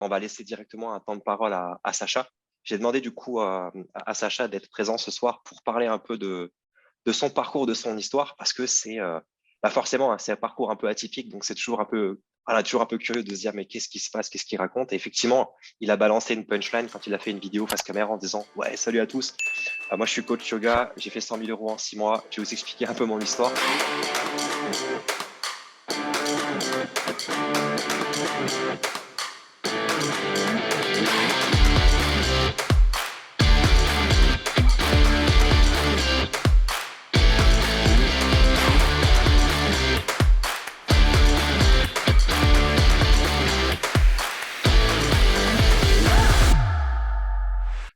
on va laisser directement un temps de parole à Sacha. J'ai demandé du coup à Sacha d'être présent ce soir pour parler un peu de son parcours, de son histoire, parce que forcément, hein, c'est un parcours un peu atypique, donc c'est toujours un peu, voilà, toujours un peu curieux de se dire mais qu'est-ce qui se passe, qu'est-ce qu'il raconte. Et effectivement, il a balancé une punchline quand il a fait une vidéo face caméra en disant ouais, salut à tous, moi je suis coach yoga, j'ai fait 100 000 euros en 6 mois, je vais vous expliquer un peu mon histoire.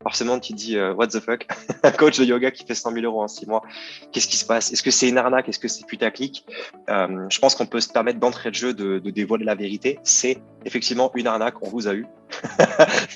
Forcément, tu te dis what the fuck, un coach de yoga qui fait 100 000 euros en 6 mois, qu'est-ce qui se passe? Est-ce que c'est une arnaque? Est-ce que c'est putaclic? Je pense qu'on peut se permettre d'entrée de jeu de dévoiler la vérité. C'est effectivement une arnaque, on vous a eu.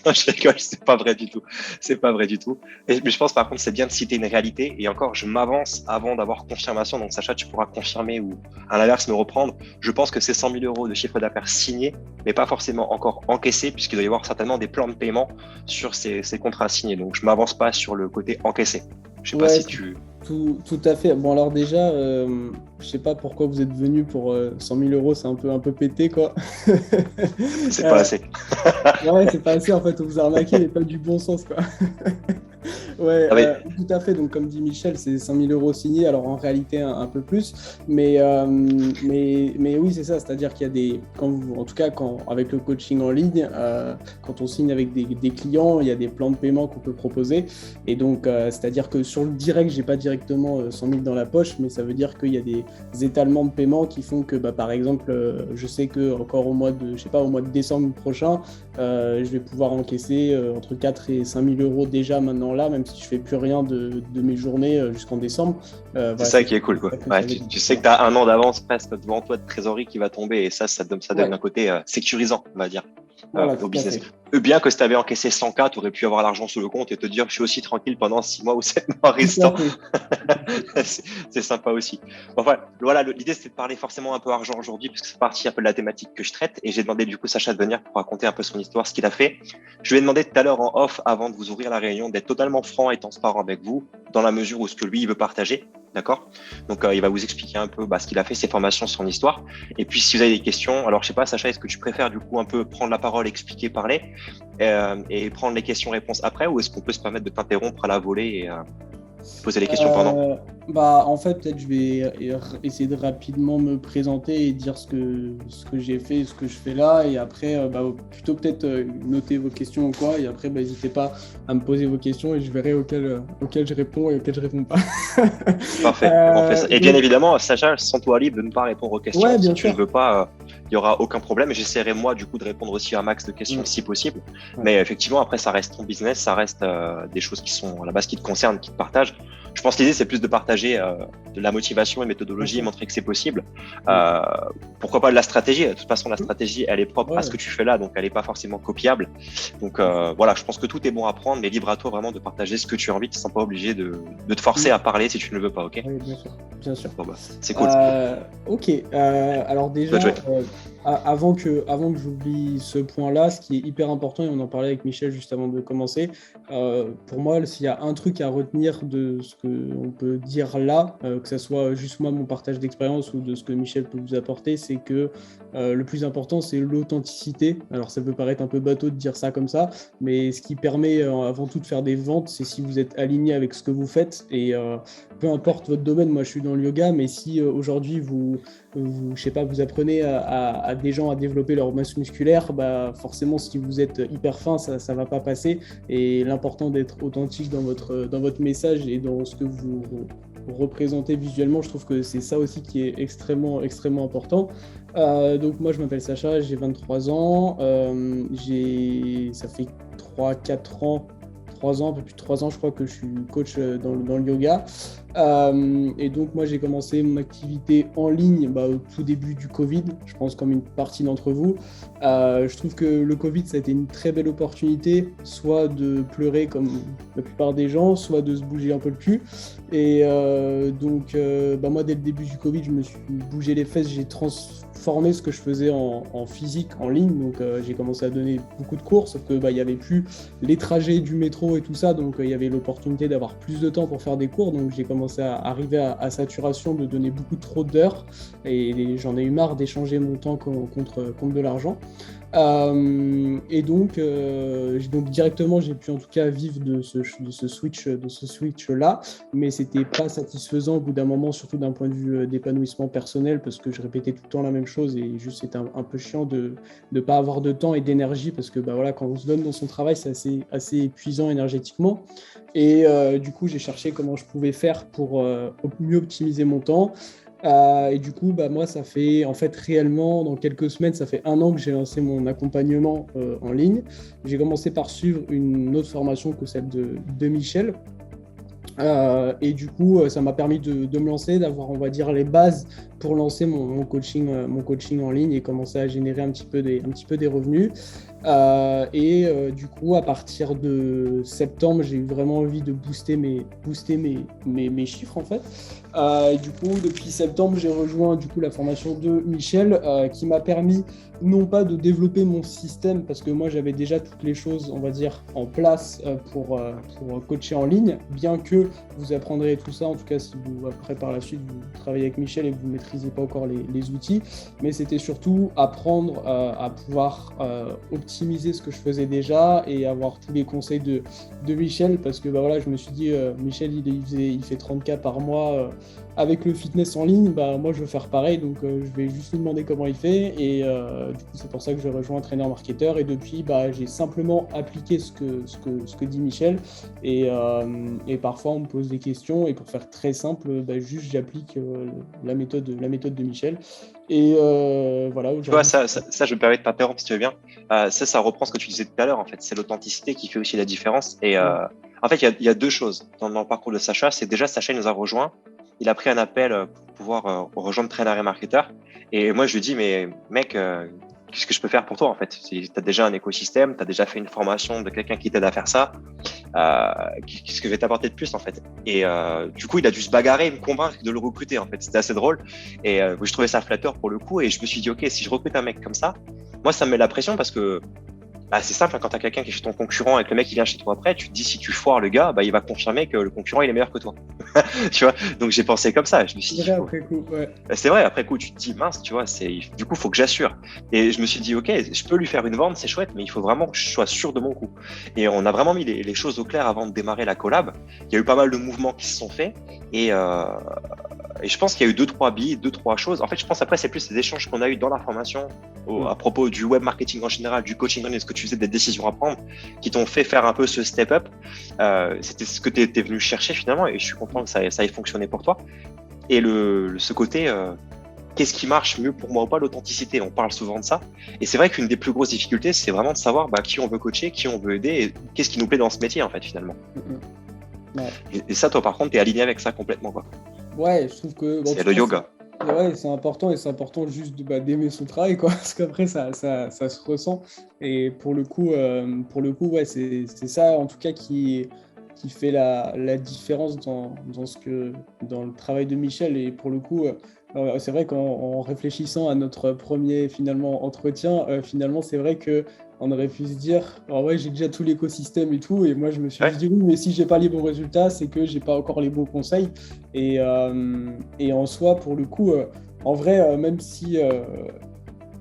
Non, je rigole, c'est pas vrai du tout. C'est pas vrai du tout. Mais je pense par contre, c'est bien de citer une réalité. Et encore, je m'avance avant d'avoir confirmation. Donc Sacha, tu pourras confirmer ou à l'inverse me reprendre. Je pense que c'est 100 000 euros de chiffre d'affaires signé, mais pas forcément encore encaissé, puisqu'il doit y avoir certainement des plans de paiement sur ces contrats signés. Donc je m'avance pas sur le côté encaissé. Je sais pas si tu... Tout à fait. Bon, alors déjà, je sais pas pourquoi vous êtes venu pour 100 000 euros, c'est un peu pété, quoi. C'est pas assez. Ouais, c'est pas assez, en fait, on vous a arnaqué, mais pas du bon sens, quoi. Ouais, tout à fait. Donc, comme dit Michel, c'est 100 000 euros signés. Alors, en réalité, un peu plus. Mais oui, c'est ça. C'est-à-dire qu'il y a des... en tout cas, avec le coaching en ligne, quand on signe avec des clients, il y a des plans de paiement qu'on peut proposer. Et donc, c'est-à-dire que sur le direct, j'ai pas directement 100 000 dans la poche, mais ça veut dire qu'il y a des étalements de paiement qui font que, par exemple, je sais que encore au mois de décembre prochain, je vais pouvoir encaisser entre 4 et 5 000 euros déjà maintenant là, même si je fais plus rien de mes journées jusqu'en décembre. C'est ça qui est cool, quoi. Ouais, tu sais que tu as un an d'avance presque devant toi de trésorerie qui va tomber et ça donne un côté sécurisant, on va dire, au business. Bien que si tu avais encaissé 100K, tu aurais pu avoir l'argent sous le compte et te dire je suis aussi tranquille pendant 6 mois ou 7 mois restants. C'est sympa aussi. Enfin, voilà, l'idée c'était de parler forcément un peu argent aujourd'hui parce que c'est partie un peu de la thématique que je traite et j'ai demandé du coup Sacha de venir pour raconter un peu son histoire, ce qu'il a fait. Je lui ai demandé tout à l'heure en off, avant de vous ouvrir la réunion, d'être totalement franc et transparent avec vous dans la mesure où ce que lui il veut partager. D'accord? Donc, il va vous expliquer un peu ce qu'il a fait, ses formations, son histoire. Et puis, si vous avez des questions, alors je sais pas, Sacha, est-ce que tu préfères du coup un peu prendre la parole, expliquer, parler et prendre les questions-réponses après, ou est-ce qu'on peut se permettre de t'interrompre à la volée et poser les questions pendant? En fait, peut-être je vais essayer de rapidement me présenter et dire ce que j'ai fait, ce que je fais là, et après, plutôt peut-être noter vos questions ou quoi, et après, n'hésitez pas à me poser vos questions et je verrai auxquelles je réponds et auxquelles je réponds pas. Parfait. On fait ça. Et bien évidemment, Sacha, sens-toi libre de ne pas répondre aux questions. Ouais, si tu sûr. ne veux pas, il n'y aura aucun problème. J'essaierai moi du coup de répondre aussi à un max de questions si possible. Ouais. Mais effectivement, après, ça reste ton business, ça reste des choses qui sont à la base qui te concernent, qui te partagent. Je pense que l'idée, c'est plus de partager de la motivation et méthodologie, montrer que c'est possible. Pourquoi pas de la stratégie? De toute façon, la stratégie, elle est propre à ce que tu fais là, donc elle n'est pas forcément copiable. Donc voilà, je pense que tout est bon à prendre, mais libre à toi vraiment de partager ce que tu as envie, sans pas obligé de te forcer à parler si tu ne le veux pas, ok? Oui, bien sûr. Bon, c'est cool. Ok, alors déjà, avant que j'oublie ce point-là, ce qui est hyper important, et on en parlait avec Michel juste avant de commencer, pour moi, s'il y a un truc à retenir de ce qu'on peut dire là, que ce soit juste moi, mon partage d'expérience ou de ce que Michel peut vous apporter, c'est que le plus important, c'est l'authenticité. Alors, ça peut paraître un peu bateau de dire ça comme ça, mais ce qui permet avant tout de faire des ventes, c'est si vous êtes aligné avec ce que vous faites, et peu importe votre domaine, moi je suis dans le yoga, mais si aujourd'hui vous apprenez à des gens à développer leur masse musculaire, forcément si vous êtes hyper fin, ça va pas passer, et l'important d'être authentique dans votre message et dans ce que vous représentez visuellement, je trouve que c'est ça aussi qui est extrêmement, extrêmement important. Donc moi je m'appelle Sacha, j'ai 23 ans, ça fait 3 ans, un peu plus de 3 ans, je crois que je suis coach dans le yoga. Et donc, moi, j'ai commencé mon activité en ligne au tout début du Covid, je pense comme une partie d'entre vous. Je trouve que le Covid, ça a été une très belle opportunité, soit de pleurer comme la plupart des gens, soit de se bouger un peu le cul. Et donc, moi, dès le début du Covid, je me suis bougé les fesses, j'ai formé ce que je faisais en physique, en ligne. Donc, j'ai commencé à donner beaucoup de cours, sauf que il n'y avait plus les trajets du métro et tout ça. Donc, il y avait l'opportunité d'avoir plus de temps pour faire des cours. Donc, j'ai commencé à arriver à saturation de donner beaucoup trop d'heures. Et j'en ai eu marre d'échanger mon temps contre de l'argent. Et donc directement, j'ai pu en tout cas vivre de ce switch-là, mais c'était pas satisfaisant au bout d'un moment, surtout d'un point de vue d'épanouissement personnel, parce que je répétais tout le temps la même chose et juste c'était un peu chiant de ne pas avoir de temps et d'énergie, parce que voilà, quand on se donne dans son travail, c'est assez épuisant énergétiquement. Et du coup, j'ai cherché comment je pouvais faire pour mieux optimiser mon temps. Et du coup, moi, ça fait en fait réellement, dans quelques semaines, ça fait 1 an que j'ai lancé mon accompagnement en ligne. J'ai commencé par suivre une autre formation que celle de Michel. Et du coup, ça m'a permis de me lancer, d'avoir, on va dire, les bases pour lancer mon coaching en ligne et commencer à générer un petit peu des revenus. Du coup, à partir de septembre, j'ai eu vraiment envie de booster mes chiffres en fait. Et du coup, depuis septembre, j'ai rejoint du coup la formation de Michel, qui m'a permis non pas de développer mon système, parce que moi j'avais déjà toutes les choses, on va dire, en place pour coacher en ligne, bien que vous apprendrez tout ça, en tout cas si vous, après par la suite, vous travaillez avec Michel et que vous ne maîtrisez pas encore les outils, mais c'était surtout apprendre à pouvoir optimiser ce que je faisais déjà et avoir tous les conseils de Michel, parce que voilà, je me suis dit, Michel il fait 30K par mois avec le fitness en ligne, moi je veux faire pareil, donc je vais juste lui demander comment il fait, et du coup c'est pour ça que je rejoins Entraîneur Marketeur, et depuis j'ai simplement appliqué ce que dit Michel, et parfois on me pose des questions, et pour faire très simple, juste j'applique la méthode de Michel, et voilà. Tu vois, ça, je me permets de t'interrompre si tu veux bien. Ça reprend ce que tu disais tout à l'heure, en fait, c'est l'authenticité qui fait aussi la différence, et en fait il y a 2 choses dans le parcours de Sacha. C'est déjà, Sacha il nous a rejoint. Il a pris un appel pour pouvoir rejoindre Trainer et Marketeur. Et moi, je lui dis, mais mec, qu'est-ce que je peux faire pour toi en fait? Si tu as déjà un écosystème, tu as déjà fait une formation de quelqu'un qui t'aide à faire ça, qu'est-ce que je vais t'apporter de plus en fait? Et du coup, il a dû se bagarrer et me convaincre de le recruter en fait. C'était assez drôle. Et je trouvais ça flatteur pour le coup. Et je me suis dit, OK, si je recrute un mec comme ça, moi, ça me met la pression parce que c'est simple, quand tu as quelqu'un qui est chez ton concurrent et que le mec il vient chez toi après, tu te dis si tu foires le gars, il va confirmer que le concurrent il est meilleur que toi. Tu vois, donc j'ai pensé comme ça. Je me suis dit, après coup, ouais. C'est vrai, après coup, tu te dis mince, tu vois, du coup, faut que j'assure. Et je me suis dit, OK, je peux lui faire une vente, c'est chouette, mais il faut vraiment que je sois sûr de mon coup. Et on a vraiment mis les choses au clair avant de démarrer la collab. Il y a eu pas mal de mouvements qui se sont faits, et je pense qu'il y a eu 2-3 billes, 2-3 choses. En fait, je pense après, c'est plus les échanges qu'on a eu dans la formation à propos du web marketing en général, du coaching en ligne, ce que tu faisais, des décisions à prendre, qui t'ont fait faire un peu ce step up. C'était ce que tu étais venu chercher finalement, et je suis content que ça ait fonctionné pour toi. Et ce côté, qu'est-ce qui marche mieux pour moi ou pas, l'authenticité, on parle souvent de ça. Et c'est vrai qu'une des plus grosses difficultés, c'est vraiment de savoir qui on veut coacher, qui on veut aider, et qu'est-ce qui nous plaît dans ce métier en fait finalement. Ouais. Et ça, toi par contre, t'es aligné avec ça complètement quoi. Ouais, je trouve que c'est le yoga. Ouais, c'est important, et c'est important juste d'aimer son travail, quoi, parce qu'après ça se ressent. Et pour le coup, ouais, c'est ça en tout cas qui fait la différence dans le travail de Michel. Et pour le coup, c'est vrai qu'en réfléchissant à notre premier finalement entretien, finalement c'est vrai que on aurait pu se dire, ouais, j'ai déjà tout l'écosystème et tout, et moi je me suis dit oui, mais si j'ai pas les bons résultats, c'est que j'ai pas encore les bons conseils. Et en soi, pour le coup, en vrai, même si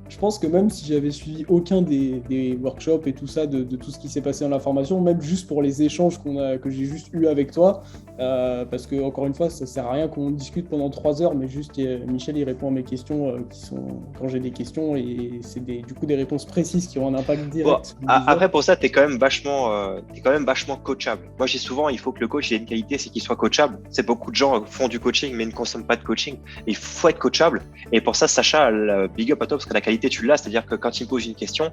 je pense que même si j'avais suivi aucun des workshops et tout ça, de tout ce qui s'est passé dans la formation, même juste pour les échanges que j'ai juste eu avec toi, parce que encore une fois, ça sert à rien qu'on discute pendant 3 heures, mais juste Michel il répond à mes questions qui sont quand j'ai des questions, et c'est du coup des réponses précises qui ont un impact direct. Après pour ça, t'es quand même vachement coachable. Moi j'ai souvent, il faut que le coach ait une qualité, c'est qu'il soit coachable. C'est beaucoup de gens font du coaching mais ne consomment pas de coaching. Et il faut être coachable. Et pour ça, Sacha, big up à toi parce que la qualité tu l'as, c'est-à-dire que quand il me pose une question,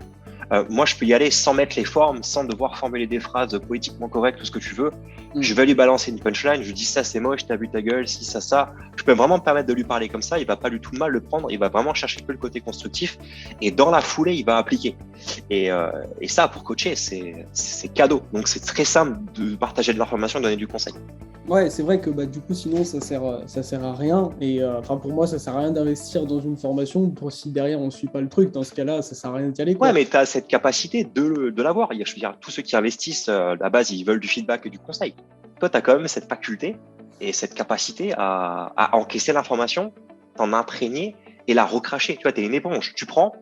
moi je peux y aller sans mettre les formes, sans devoir formuler des phrases politiquement correctes, tout ce que tu veux. Je vais lui balancer une punchline, je lui dis ça c'est moche, t'as vu ta gueule, si ça. Je peux vraiment me permettre de lui parler comme ça, il va pas du tout mal le prendre, il va vraiment chercher un peu le côté constructif, et dans la foulée il va appliquer. Et ça pour coacher c'est cadeau, donc c'est très simple de partager de l'information et de donner du conseil. Ouais, c'est vrai que du coup, sinon, ça sert à rien. Et pour moi, ça sert à rien d'investir dans une formation pour si derrière on ne suit pas le truc. Dans ce cas-là, ça sert à rien d'y aller, Ouais, quoi. mais tu as cette capacité de l'avoir. Je veux dire, tous ceux qui investissent, à la base, ils veulent du feedback et du conseil. Toi, tu as quand même cette faculté et cette capacité à encaisser l'information, t'en imprégner et la recracher. Tu vois, tu es une éponge. Tu prends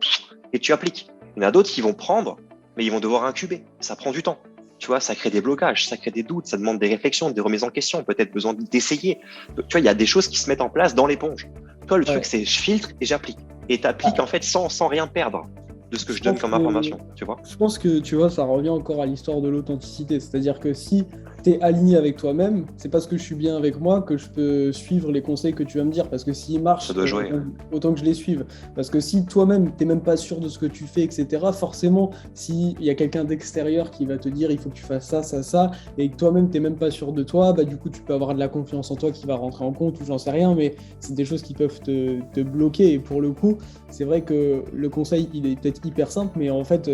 et tu appliques. Il y en a d'autres qui vont prendre, mais ils vont devoir incuber. Ça prend du temps. Tu vois, ça crée des blocages, ça crée des doutes, ça demande des réflexions, des remises en question, peut-être besoin d'essayer. Tu vois, il y a des choses qui se mettent en place dans l'éponge. Toi, le truc, Ouais. c'est je filtre et j'applique. Et tu appliques en fait sans rien perdre de ce que je donne comme information, tu vois. Je pense que tu vois, ça revient encore à l'histoire de l'authenticité. C'est-à-dire que si tu es aligné avec toi-même, c'est parce que je suis bien avec moi que je peux suivre les conseils que tu vas me dire. Parce que s'ils Ça marchent, doit jouer. autant que je les suive. Parce que si toi-même, tu n'es même pas sûr de ce que tu fais, etc., forcément, s'il y a quelqu'un d'extérieur qui va te dire il faut que tu fasses ça, ça, ça, et que toi-même, tu n'es même pas sûr de toi, du coup, tu peux avoir de la confiance en toi qui va rentrer en compte ou j'en sais rien, mais c'est des choses qui peuvent te bloquer. Et pour le coup, c'est vrai que le conseil, il est peut-être hyper simple, mais en fait,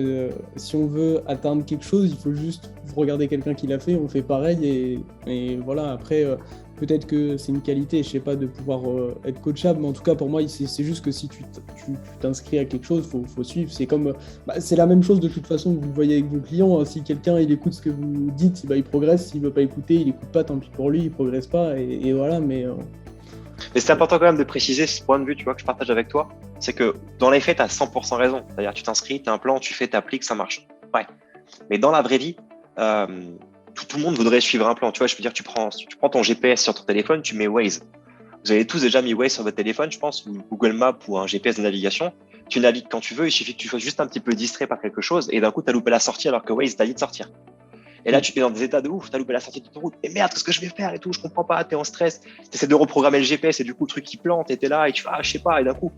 si on veut atteindre quelque chose, il faut juste regarder quelqu'un qui l'a fait, on fait pareil, et voilà, après, peut-être que c'est une qualité, je sais pas, de pouvoir être coachable, mais en tout cas, pour moi, c'est juste que si tu t'inscris à quelque chose, faut suivre. C'est comme, c'est la même chose de toute façon que vous voyez avec vos clients. Si quelqu'un, il écoute ce que vous dites, il progresse. S'il veut pas écouter, il écoute pas, tant pis pour lui, il progresse pas, et voilà, mais... Mais c'est important quand même de préciser ce point de vue, tu vois, que je partage avec toi. C'est que dans les faits, tu as 100% raison. C'est-à-dire, tu t'inscris, tu as un plan, tu fais, tu appliques, ça marche. Ouais. Mais dans la vraie vie, euh, tout le monde voudrait suivre un plan. Tu vois, je veux dire, tu prends ton GPS sur ton téléphone, tu mets Waze. Vous avez tous déjà mis Waze sur votre téléphone, je pense, ou Google Maps ou un GPS de navigation. Tu navigues quand tu veux, il suffit que tu sois juste un petit peu distrait par quelque chose et d'un coup, tu as loupé la sortie alors que Waze t'a dit de sortir. Et là, tu es dans des états de ouf, t'as loupé la sortie de ton route. Et merde, qu'est-ce que je vais faire et tout, je comprends pas, t'es en stress. T'essaies de reprogrammer le GPS et du coup, le truc qui plante, et t'es là et tu fais, je sais pas, et d'un coup,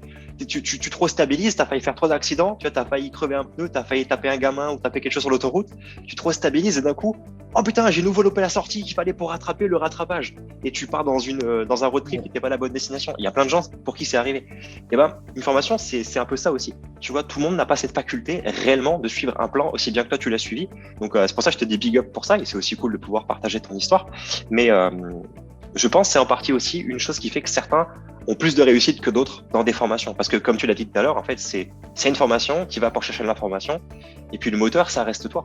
tu trop stabilises, t'as failli faire 3 accidents, tu vois, t'as failli crever un pneu, t'as failli taper un gamin ou taper quelque chose sur l'autoroute, tu trop stabilises et d'un coup, oh putain, j'ai nouveau loupé la sortie qu'il fallait pour rattraper le rattrapage. Et tu pars dans un road trip qui n'était pas la bonne destination. Il y a plein de gens pour qui c'est arrivé. Et une formation, c'est un peu ça aussi. Tu vois, tout le monde n'a pas cette faculté réellement de suivre un plan aussi bien que toi tu l'as suivi. Donc c'est pour ça que je te dis big up pour ça et c'est aussi cool de pouvoir partager ton histoire. Mais je pense que c'est en partie aussi une chose qui fait que certains ont plus de réussite que d'autres dans des formations. Parce que comme tu l'as dit tout à l'heure, en fait, c'est une formation qui va pour chercher de l'information et puis le moteur, ça reste toi.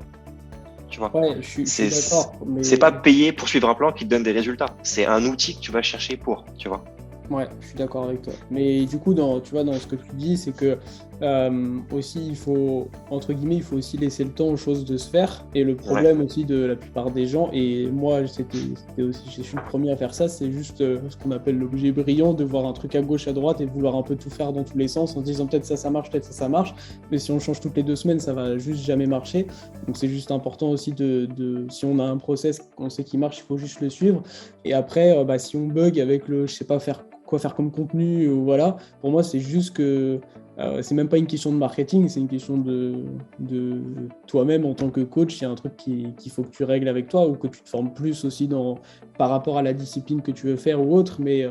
Tu vois, ouais, je suis d'accord. Mais... c'est pas payé pour suivre un plan qui te donne des résultats. C'est un outil que tu vas chercher pour, tu vois. Ouais, je suis d'accord avec toi. Mais du coup, tu vois, dans ce que tu dis, c'est que aussi, il faut, entre guillemets, il faut aussi laisser le temps aux choses de se faire. Et le problème aussi de la plupart des gens, et moi, c'était aussi, je suis le premier à faire ça, c'est juste ce qu'on appelle l'objet brillant, de voir un truc à gauche, à droite et de vouloir un peu tout faire dans tous les sens en se disant peut-être ça marche, peut-être ça marche. Mais si on change toutes les 2 semaines, ça va juste jamais marcher. Donc c'est juste important aussi si on a un process, on sait qu'il marche, il faut juste le suivre. Et après, si on bug avec je sais pas quoi faire comme contenu, voilà. Pour moi, c'est juste que c'est même pas une question de marketing, c'est une question de toi-même en tant que coach. Il y a un truc qu'il faut que tu règles avec toi ou que tu te formes plus aussi par rapport à la discipline que tu veux faire ou autre. Mais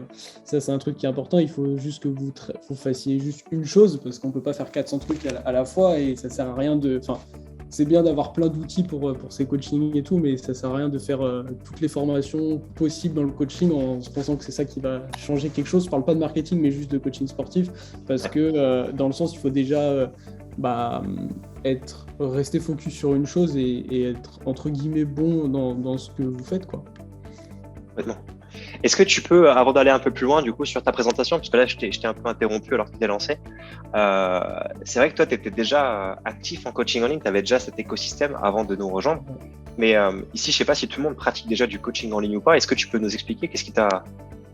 ça, c'est un truc qui est important. Il faut juste que vous fassiez juste une chose parce qu'on peut pas faire 400 trucs à la fois et ça sert à rien de... Enfin, c'est bien d'avoir plein d'outils pour ces coachings et tout, mais ça sert à rien de faire toutes les formations possibles dans le coaching en se pensant que c'est ça qui va changer quelque chose. Je parle pas de marketing, mais juste de coaching sportif, parce que dans le sens, il faut déjà rester focus sur une chose et être entre guillemets bon dans ce que vous faites, quoi. Complètement. Est-ce que tu peux, avant d'aller un peu plus loin du coup sur ta présentation, parce que là je t'ai un peu interrompu alors que tu t'es lancé, c'est vrai que toi tu étais déjà actif en coaching en ligne, tu avais déjà cet écosystème avant de nous rejoindre, mais ici je sais pas si tout le monde pratique déjà du coaching en ligne ou pas, est-ce que tu peux nous expliquer qu'est-ce qui t'a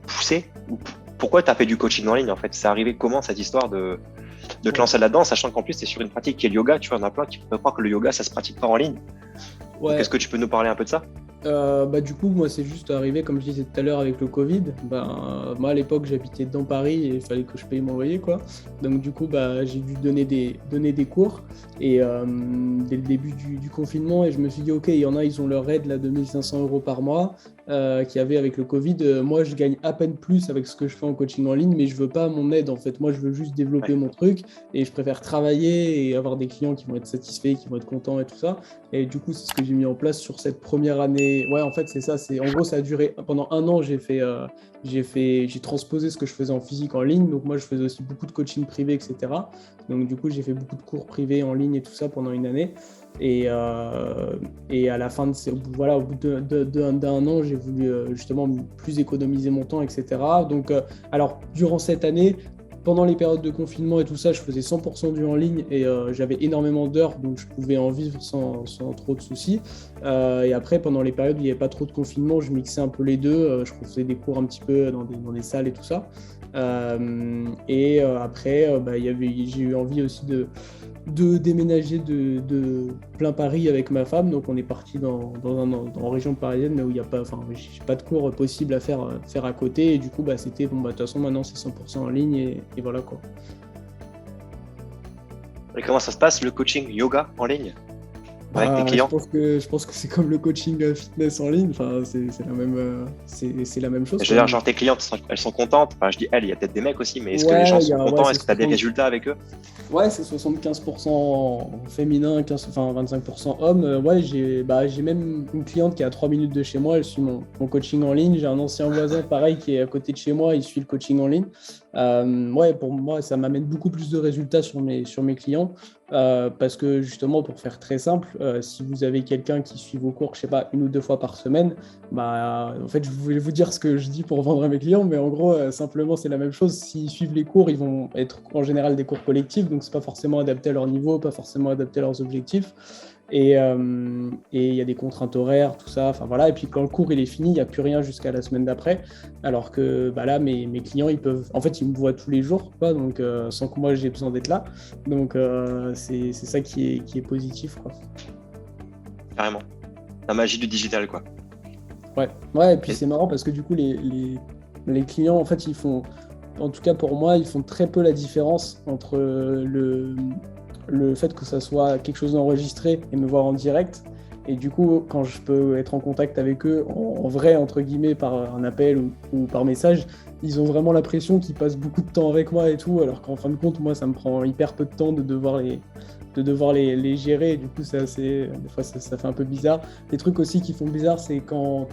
poussé ou pourquoi tu as fait du coaching en ligne en fait? C'est arrivé comment cette histoire de te lancer là-dedans, sachant qu'en plus tu es sur une pratique qui est le yoga, tu vois, on a plein qui pourraient croire que le yoga ça se pratique pas en ligne. Ouais. Donc est-ce que tu peux nous parler un peu de ça? Du coup, moi, c'est juste arrivé, comme je disais tout à l'heure, avec le Covid. Moi, à l'époque, j'habitais dans Paris et il fallait que je paye mon loyer, quoi. Donc, du coup, j'ai dû donner des cours et dès le début du confinement. Et je me suis dit, OK, il y en a, ils ont leur aide, là, de 1 500 € par mois. qu'il y avait avec le Covid. Moi, je gagne à peine plus avec ce que je fais en coaching en ligne, mais je veux pas mon aide en fait. Moi, je veux juste développer mon truc et je préfère travailler et avoir des clients qui vont être satisfaits, qui vont être contents et tout ça. Et du coup, c'est ce que j'ai mis en place sur cette première année. Ouais, en fait, c'est ça. En gros, ça a duré pendant un an. J'ai transposé ce que je faisais en physique en ligne. Donc moi, je faisais aussi beaucoup de coaching privé, etc. Donc du coup, j'ai fait beaucoup de cours privés en ligne et tout ça pendant une année. Et à la fin au bout d'un an, j'ai voulu justement plus économiser mon temps, etc. Donc, alors, durant cette année, pendant les périodes de confinement et tout ça, je faisais 100% du en ligne et j'avais énormément d'heures, donc je pouvais en vivre sans trop de soucis. Et après, pendant les périodes où il n'y avait pas trop de confinement, je mixais un peu les deux. Je faisais des cours un petit peu dans des salles et tout ça. Après, j'ai eu envie aussi de déménager de plein Paris avec ma femme. Donc on est parti en région parisienne, mais où il n'y a pas, j'ai pas de cours possible à faire à côté. Et du coup, c'était de toute façon maintenant c'est 100% en ligne et voilà quoi. Et comment ça se passe le coaching yoga en ligne avec tes clients? Je pense que c'est comme le coaching fitness en ligne. Enfin, c'est la même chose. Je veux dire, genre tes clientes, elles sont contentes. Enfin, je dis elles, il y a peut-être des mecs aussi, mais est-ce que les gens sont contents? Est-ce que tu as des résultats avec eux? Ouais, c'est 75% féminin, 25% homme. Ouais, j'ai même une cliente qui est à 3 minutes de chez moi. Elle suit mon coaching en ligne. J'ai un ancien voisin, pareil, qui est à côté de chez moi. Il suit le coaching en ligne. Ouais, pour moi, ça m'amène beaucoup plus de résultats sur mes clients. Parce que justement, pour faire très simple, si vous avez quelqu'un qui suit vos cours, je sais pas, 1 ou 2 fois par semaine, en fait, je voulais vous dire ce que je dis pour vendre à mes clients, mais en gros, simplement, c'est la même chose. S'ils suivent les cours, ils vont être en général des cours collectifs, donc c'est pas forcément adapté à leur niveau, pas forcément adapté à leurs objectifs. Et il y a des contraintes horaires, tout ça. Enfin voilà. Et puis quand le cours il est fini, il n'y a plus rien jusqu'à la semaine d'après. Alors que là, mes clients, ils me voient tous les jours, quoi, donc sans que moi j'ai besoin d'être là. Donc c'est ça qui est positif, quoi. Carrément. La magie du digital, quoi. Ouais. Et puis c'est marrant parce que du coup les clients, en fait, en tout cas pour moi, ils font très peu la différence entre le fait que ça soit quelque chose d'enregistré et me voir en direct. Et du coup, quand je peux être en contact avec eux en vrai, entre guillemets, par un appel ou par message, ils ont vraiment l'impression qu'ils passent beaucoup de temps avec moi et tout, alors qu'en fin de compte, moi, ça me prend hyper peu de temps de devoir les gérer. Et du coup, des fois, ça fait un peu bizarre. Les trucs aussi qui font bizarre, c'est quand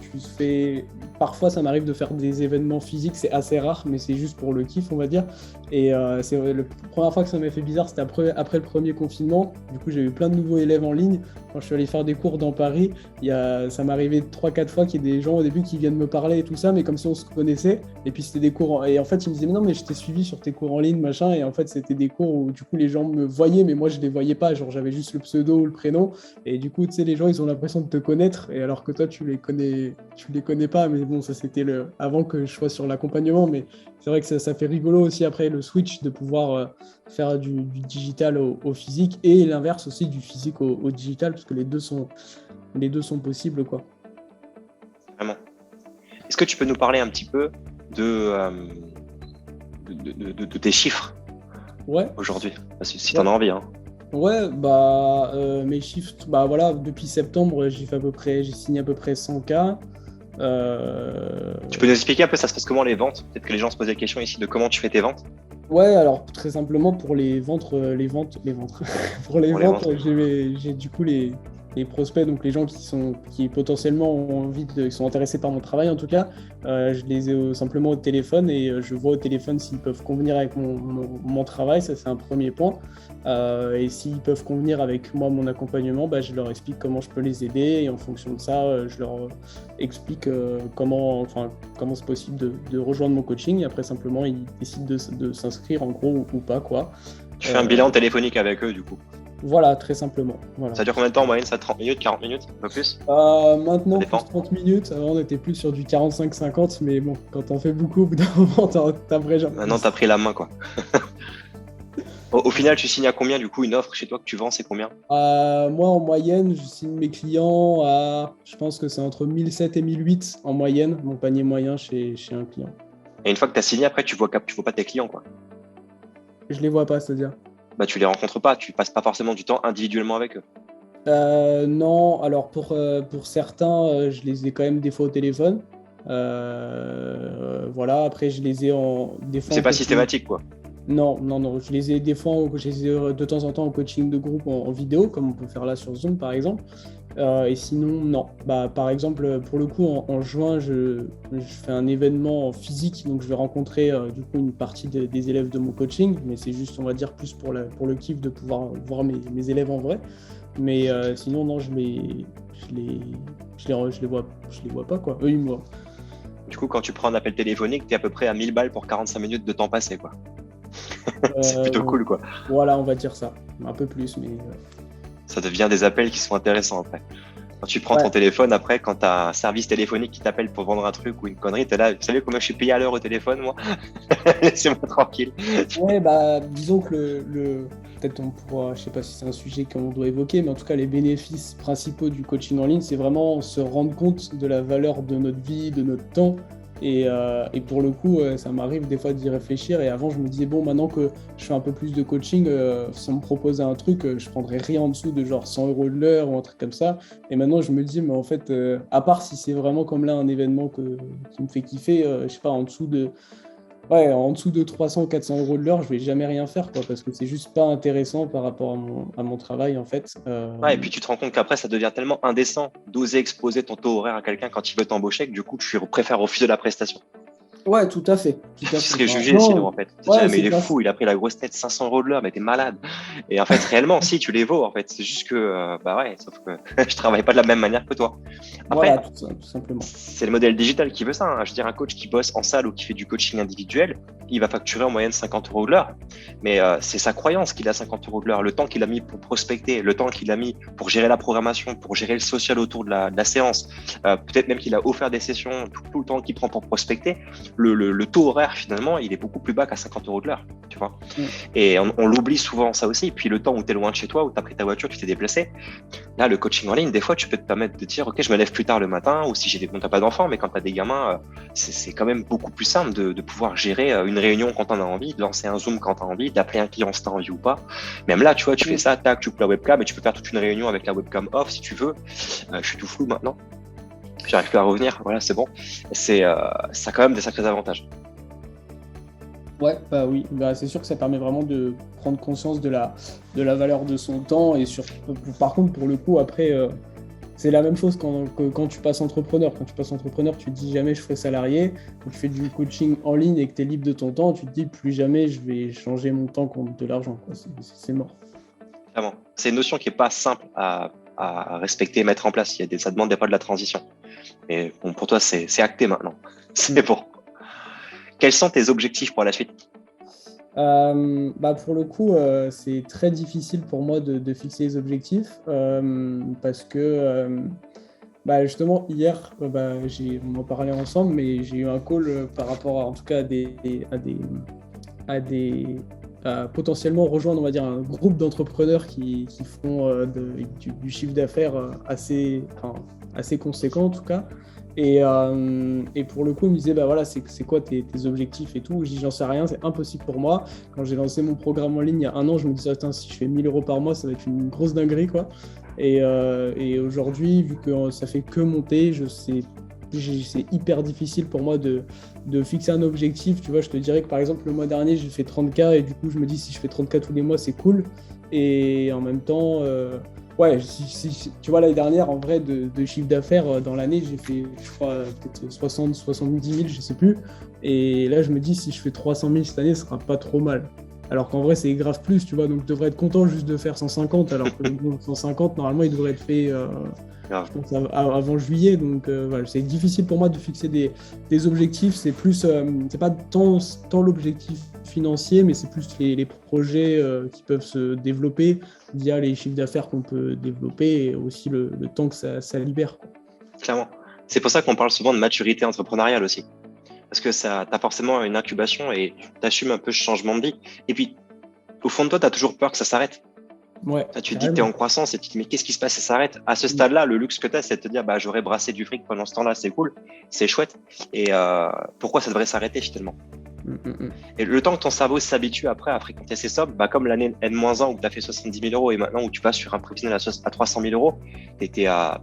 parfois, ça m'arrive de faire des événements physiques, c'est assez rare, mais c'est juste pour le kiff, on va dire. Et c'est la première fois que ça m'a fait bizarre, c'était après le premier confinement. Du coup, j'ai eu plein de nouveaux élèves en ligne. Quand je suis allé faire des cours dans Paris, ça m'est arrivé 3-4 fois qu'il y ait des gens au début qui viennent me parler et tout ça, mais comme si on se connaissait. Et puis c'était des cours et en fait ils me disaient mais non mais je t'ai suivi sur tes cours en ligne machin, et en fait c'était des cours où du coup les gens me voyaient mais moi je les voyais pas, genre j'avais juste le pseudo ou le prénom, et du coup tu sais les gens ils ont l'impression de te connaître, et alors que toi tu les connais pas. Mais bon, ça c'était avant que je sois sur l'accompagnement, mais c'est vrai que ça fait rigolo aussi après le switch de pouvoir faire du digital au physique, et l'inverse aussi du physique au digital, parce que les deux sont possibles, quoi. Vraiment. Est-ce que tu peux nous parler un petit peu de tes chiffres aujourd'hui, si tu en as envie, hein. Ouais, mes chiffres, voilà, depuis septembre, j'ai signé à peu près 100K. Tu peux nous expliquer un peu ça se passe comment les ventes? Peut-être que les gens se posent la question ici de comment tu fais tes ventes. Ouais, alors très simplement pour les ventes, pour les ventes, j'ai du coup les prospects, donc les gens qui potentiellement qui sont intéressés par mon travail en tout cas, je les ai simplement au téléphone, et je vois au téléphone s'ils peuvent convenir avec mon travail, ça c'est un premier point. Et s'ils peuvent convenir avec moi, mon accompagnement, je leur explique comment je peux les aider, et en fonction de ça, je leur explique comment c'est possible de rejoindre mon coaching, et après simplement ils décident de s'inscrire en gros ou pas, quoi. Tu fais un bilan téléphonique avec eux du coup? Voilà, très simplement. Voilà. Ça dure combien de temps en moyenne? Ça 30 minutes, 40 minutes, un peu plus? Maintenant, plus 30 minutes. Avant, on était plus sur du 45-50, mais bon, quand on fait beaucoup, au bout d'un moment, t'as vrai genre. Maintenant, t'as pris la main, quoi. Au final, tu signes à combien du coup une offre chez toi que tu vends, c'est combien? Moi, en moyenne, je signe mes clients à, je pense que c'est entre 1007 et 1008 en moyenne, mon panier moyen chez un client. Et une fois que tu as signé, après, tu vois pas tes clients, quoi. Je les vois pas, c'est-à-dire? Tu les rencontres pas, tu passes pas forcément du temps individuellement avec eux. Non, alors pour certains, je les ai quand même des fois au téléphone. Voilà, après je les ai des fois C'est en pas coaching. systématique, quoi. Non, non, non, je les ai des fois, je les ai de temps en temps en coaching de groupe en vidéo, comme on peut faire là sur Zoom par exemple. Et sinon, non. Bah, par exemple, pour le coup, en juin, je fais un événement physique, donc je vais rencontrer du coup une partie des élèves de mon coaching, mais c'est juste, on va dire, plus pour le kiff de pouvoir voir mes élèves en vrai. Mais sinon, non, je les vois pas, quoi. Eux, ils me voient. Du coup, quand tu prends un appel téléphonique, tu es à peu près à 1000 balles pour 45 minutes de temps passé, quoi. C'est plutôt cool, quoi. Voilà, on va dire ça. Un peu plus, mais. Ça devient des appels qui sont intéressants après. Quand tu prends ton Ouais. téléphone, après, quand tu as un service téléphonique qui t'appelle pour vendre un truc ou une connerie, tu es là, vous savez combien je suis payé à l'heure au téléphone, moi? Laissez-moi tranquille. Ouais, bah, disons que peut-être on pourra, je sais pas si c'est un sujet qu'on doit évoquer, mais en tout cas, les bénéfices principaux du coaching en ligne, c'est vraiment se rendre compte de la valeur de notre vie, de notre temps. Et pour le coup, ça m'arrive des fois d'y réfléchir. Et avant, je me disais, bon, maintenant que je fais un peu plus de coaching, si on me proposait un truc, je prendrais rien en dessous de genre 100 euros de l'heure ou un truc comme ça. Et maintenant, je me dis, mais en fait, à part si c'est vraiment comme là un événement qui me fait kiffer, je sais pas, Ouais, en dessous de 300 ou 400 euros de l'heure, je vais jamais rien faire, quoi, parce que c'est juste pas intéressant par rapport à mon travail, en fait. Ouais, et puis tu te rends compte qu'après, ça devient tellement indécent d'oser exposer ton taux horaire à quelqu'un quand il veut t'embaucher que du coup, tu préfères refuser la prestation. Ouais, tout à fait. Tout Tu à fait. serais Enfin, jugé sinon, en non, fait. Tu te ouais, dirais, mais c'est il est pas. fou, il a pris la grosse tête, 500 euros de l'heure, mais t'es malade. Et en fait, réellement, si, tu les vaux, en fait. C'est juste que, bah ouais, sauf que je travaille pas de la même manière que toi. Voilà, Après, tout simplement. c'est le modèle digital qui veut ça, hein. Je veux dire, un coach qui bosse en salle ou qui fait du coaching individuel, il va facturer en moyenne 50 euros de l'heure. Mais c'est sa croyance qu'il a 50 euros de l'heure, le temps qu'il a mis pour prospecter, le temps qu'il a mis pour gérer la programmation, pour gérer le social autour de la séance. Peut-être même qu'il a offert des sessions, tout le temps qu'il prend pour prospecter. Le taux horaire, finalement, il est beaucoup plus bas qu'à 50 euros de l'heure, tu vois. Mm. Et on l'oublie souvent, ça aussi. Et puis le temps où tu es loin de chez toi, où tu as pris ta voiture, tu t'es déplacé. Là, le coaching en ligne, des fois, tu peux te permettre de dire, OK, je me lève plus tard le matin, ou si j'ai des, bon, t'as pas d'enfants, mais quand tu as des gamins, c'est quand même beaucoup plus simple de pouvoir gérer une réunion quand on a envie, de lancer un Zoom quand tu as envie, d'appeler un client si tu as envie ou pas. Même là, tu vois, tu fais ça, tac, tu coupes la webcam et tu peux faire toute une réunion avec la webcam off si tu veux. Je suis tout flou maintenant. J'arrive plus à revenir. Voilà, c'est bon. Ça a quand même des sacrés avantages. Ouais, bah oui, bah, c'est sûr que ça permet vraiment de prendre conscience de la valeur de son temps. Et par contre, pour le coup, après, c'est la même chose quand tu passes entrepreneur. Quand tu passes entrepreneur, tu te dis jamais je ferai salarié. Quand tu fais du coaching en ligne et que tu es libre de ton temps, tu te dis plus jamais je vais changer mon temps contre de l'argent, quoi. C'est mort. Vraiment. C'est une notion qui est pas simple à respecter et mettre en place. Ça demande des fois de la transition. Mais bon, pour toi, c'est acté maintenant. C'est bon. Quels sont tes objectifs pour la suite? Bah pour le coup, c'est très difficile pour moi de fixer les objectifs parce que bah justement hier, on en parlait ensemble, mais j'ai eu un call par rapport en tout cas à des à potentiellement rejoindre, on va dire, un groupe d'entrepreneurs qui font du chiffre d'affaires assez conséquent en tout cas. Et pour le coup, il me disait, bah voilà, c'est quoi tes objectifs et tout. Je dis, j'en sais rien, c'est impossible pour moi. Quand j'ai lancé mon programme en ligne il y a un an, je me disais, attends, si je fais 1000 euros par mois, ça va être une grosse dinguerie, quoi. Et aujourd'hui, vu que ça fait que monter, c'est hyper difficile pour moi de fixer un objectif. Tu vois, je te dirais que par exemple, le mois dernier, j'ai fait 30K et du coup, je me dis, si je fais 30K tous les mois, c'est cool. Et en même temps, ouais, tu vois, l'année dernière, en vrai, de chiffre d'affaires dans l'année, j'ai fait, je crois, peut-être 60, 70 000, je sais plus. Et là, je me dis, si je fais 300 000 cette année, ce sera pas trop mal. Alors qu'en vrai, c'est grave plus, tu vois. Donc, je devrais être content juste de faire 150, alors que bon, 150, normalement, il devrait être fait, je pense, avant juillet. Donc, voilà, c'est difficile pour moi de fixer des objectifs. C'est plus, c'est pas tant l'objectif financier, mais c'est plus les projets qui peuvent se développer via les chiffres d'affaires qu'on peut développer et aussi le temps que ça libère, quoi. Clairement. C'est pour ça qu'on parle souvent de maturité entrepreneuriale aussi. Parce que ça, t'as forcément une incubation et tu assumes un peu ce changement de vie. Et puis, au fond de toi, tu as toujours peur que ça s'arrête. Ouais, Là, tu te dis que tu es en carrément. croissance et tu te dis, mais qu'est-ce qui se passe si ça s'arrête? À ce stade-là, le luxe que tu as, c'est de te dire, bah, j'aurais brassé du fric pendant ce temps-là, c'est cool, c'est chouette. Et pourquoi ça devrait s'arrêter finalement? Et le temps que ton cerveau s'habitue après à fréquenter ces sommes, comme l'année N-1 où tu as fait 70 000 euros et maintenant où tu vas sur un prévisionnel à 300 000 euros, tu à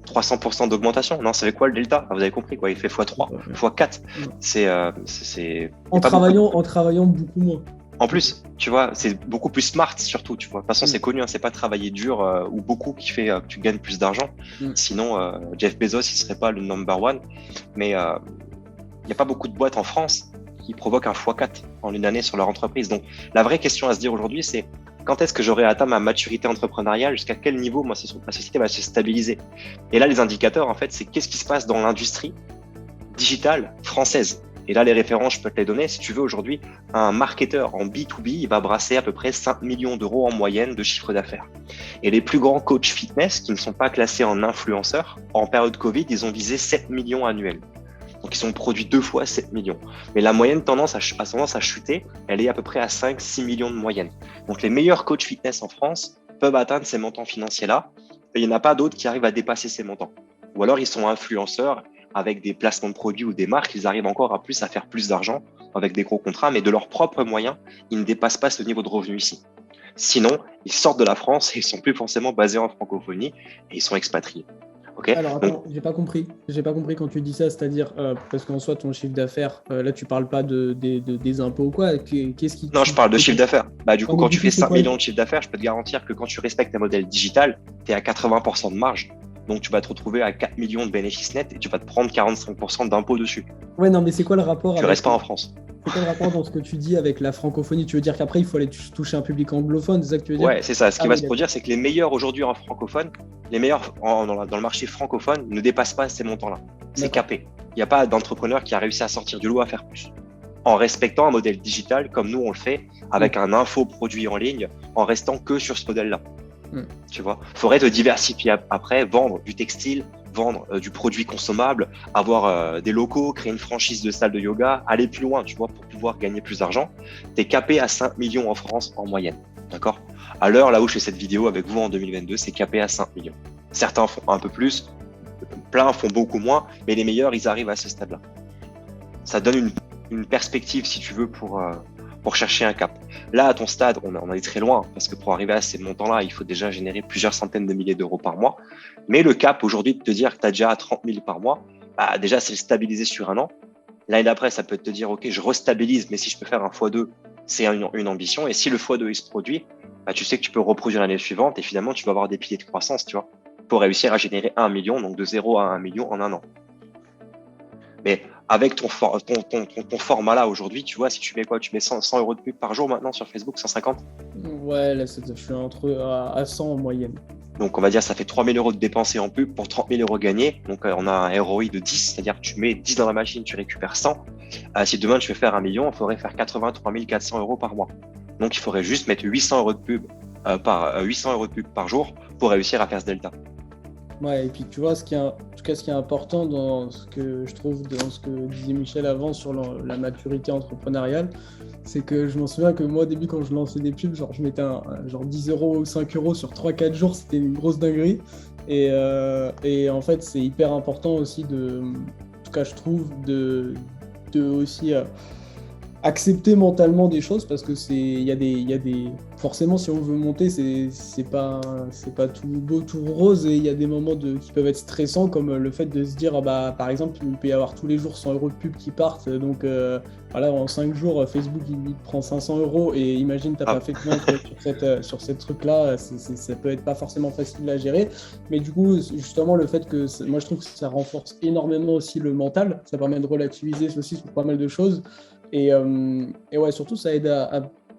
300% d'augmentation. Non, c'est quoi le delta? Vous avez compris, quoi. Il fait x3, x4. C'est en travaillant beaucoup moins. En plus, tu vois, c'est beaucoup plus smart surtout, tu vois. De toute façon, c'est connu, c'est pas travailler dur ou beaucoup qui fait que tu gagnes plus d'argent. Sinon, Jeff Bezos, il serait pas le number one. Mais il n'y a pas beaucoup de boîtes en France qui provoquent un x4 en une année sur leur entreprise. Donc, la vraie question à se dire aujourd'hui, c'est quand est-ce que j'aurai atteint ma maturité entrepreneuriale, jusqu'à quel niveau ma société va se stabiliser? Et là, les indicateurs, en fait, c'est qu'est-ce qui se passe dans l'industrie digitale française. Et là, les références, je peux te les donner. Si tu veux, aujourd'hui, un marketeur en B2B, il va brasser à peu près 5 millions d'euros en moyenne de chiffre d'affaires. Et les plus grands coachs fitness, qui ne sont pas classés en influenceurs, en période Covid, ils ont visé 7 millions annuels. Donc, ils ont produit 2 fois 7 millions. Mais la moyenne tendance à chuter, elle est à peu près à 5-6 millions de moyenne. Donc, les meilleurs coachs fitness en France peuvent atteindre ces montants financiers-là. Et il n'y en a pas d'autres qui arrivent à dépasser ces montants. Ou alors, ils sont influenceurs avec des placements de produits ou des marques, ils arrivent encore à faire plus d'argent avec des gros contrats, mais de leurs propres moyens, ils ne dépassent pas ce niveau de revenu ici. Sinon, ils sortent de la France et ils sont plus forcément basés en francophonie et ils sont expatriés. Okay. Alors attends, j'ai pas compris quand tu dis ça, c'est-à-dire parce qu'en soi ton chiffre d'affaires, là tu parles pas des impôts ou quoi, qu'est-ce qui... Non, je parle de chiffre d'affaires. Du coup, quand tu fais 5 millions de chiffre d'affaires, je peux te garantir que quand tu respectes un modèle digital, tu es à 80% de marge. Donc, tu vas te retrouver à 4 millions de bénéfices nets et tu vas te prendre 45% d'impôts dessus. Ouais, non, mais c'est quoi le rapport? Tu restes pas en France. C'est quoi le rapport dans ce que tu dis avec la francophonie? Tu veux dire qu'après, il faut aller toucher un public anglophone, c'est ça que tu veux dire? Ouais, c'est ça. Ce qui va se produire, c'est que les meilleurs aujourd'hui en francophone, les meilleurs dans le marché francophone ne dépassent pas ces montants-là. C'est capé. Il n'y a pas d'entrepreneur qui a réussi à sortir du lot à faire plus. En respectant un modèle digital comme nous, on le fait, avec un infoproduit en ligne, en restant que sur ce modèle-là. Tu vois, faudrait te diversifier après, vendre du textile, vendre du produit consommable, avoir des locaux, créer une franchise de salle de yoga, aller plus loin, tu vois, pour pouvoir gagner plus d'argent. Tu es capé à 5 millions en France en moyenne, d'accord? À l'heure, là où je fais cette vidéo avec vous en 2022, c'est capé à 5 millions. Certains font un peu plus, plein font beaucoup moins, mais les meilleurs, ils arrivent à ce stade-là. Ça donne une perspective, si tu veux, pour chercher un cap. Là, à ton stade, on est très loin parce que pour arriver à ces montants-là, il faut déjà générer plusieurs centaines de milliers d'euros par mois. Mais le cap aujourd'hui de te dire que tu as déjà 30 000 par mois, déjà, c'est le stabiliser sur un an. L'année d'après, ça peut te dire, OK, je restabilise, mais si je peux faire un x2, c'est une ambition. Et si le x2 il se produit, tu sais que tu peux reproduire l'année suivante et finalement, tu vas avoir des piliers de croissance, tu vois, pour réussir à générer 1 million, donc de 0 à 1 million en un an. Mais avec ton format là aujourd'hui, tu vois, si tu mets quoi? Tu mets 100 euros de pub par jour maintenant sur Facebook, 150? Ouais, là, je suis à 100 en moyenne. Donc, on va dire ça fait 3 000 euros de dépensés en pub pour 30 000 euros gagnés. Donc, on a un ROI de 10, c'est-à-dire que tu mets 10 dans la machine, tu récupères 100. Si demain tu veux faire 1 million, il faudrait faire 83 400 euros par mois. Donc, il faudrait juste mettre 800 euros de pub par jour pour réussir à faire ce delta. Ouais, et puis tu vois, ce qui est important dans ce que je trouve, dans ce que disait Michel avant sur la maturité entrepreneuriale, c'est que je m'en souviens que moi, au début, quand je lançais des pubs, genre je mettais genre 10 euros ou 5 euros sur 3-4 jours, c'était une grosse dinguerie. Et en fait, c'est hyper important aussi en tout cas, je trouve, de aussi accepter mentalement des choses parce que il y a des forcément, si on veut monter, c'est pas tout beau, tout rose, et il y a des moments qui peuvent être stressants, comme le fait de se dire par exemple, il peut y avoir tous les jours 100 euros de pub qui partent, donc voilà, en 5 jours Facebook il prend 500 euros, et imagine t'as pas fait de vente sur cette truc là, ça peut être pas forcément facile à gérer. Mais du coup, justement, le fait que moi je trouve que ça renforce énormément aussi le mental, ça permet de relativiser aussi sur pas mal de choses, et ouais, surtout ça aide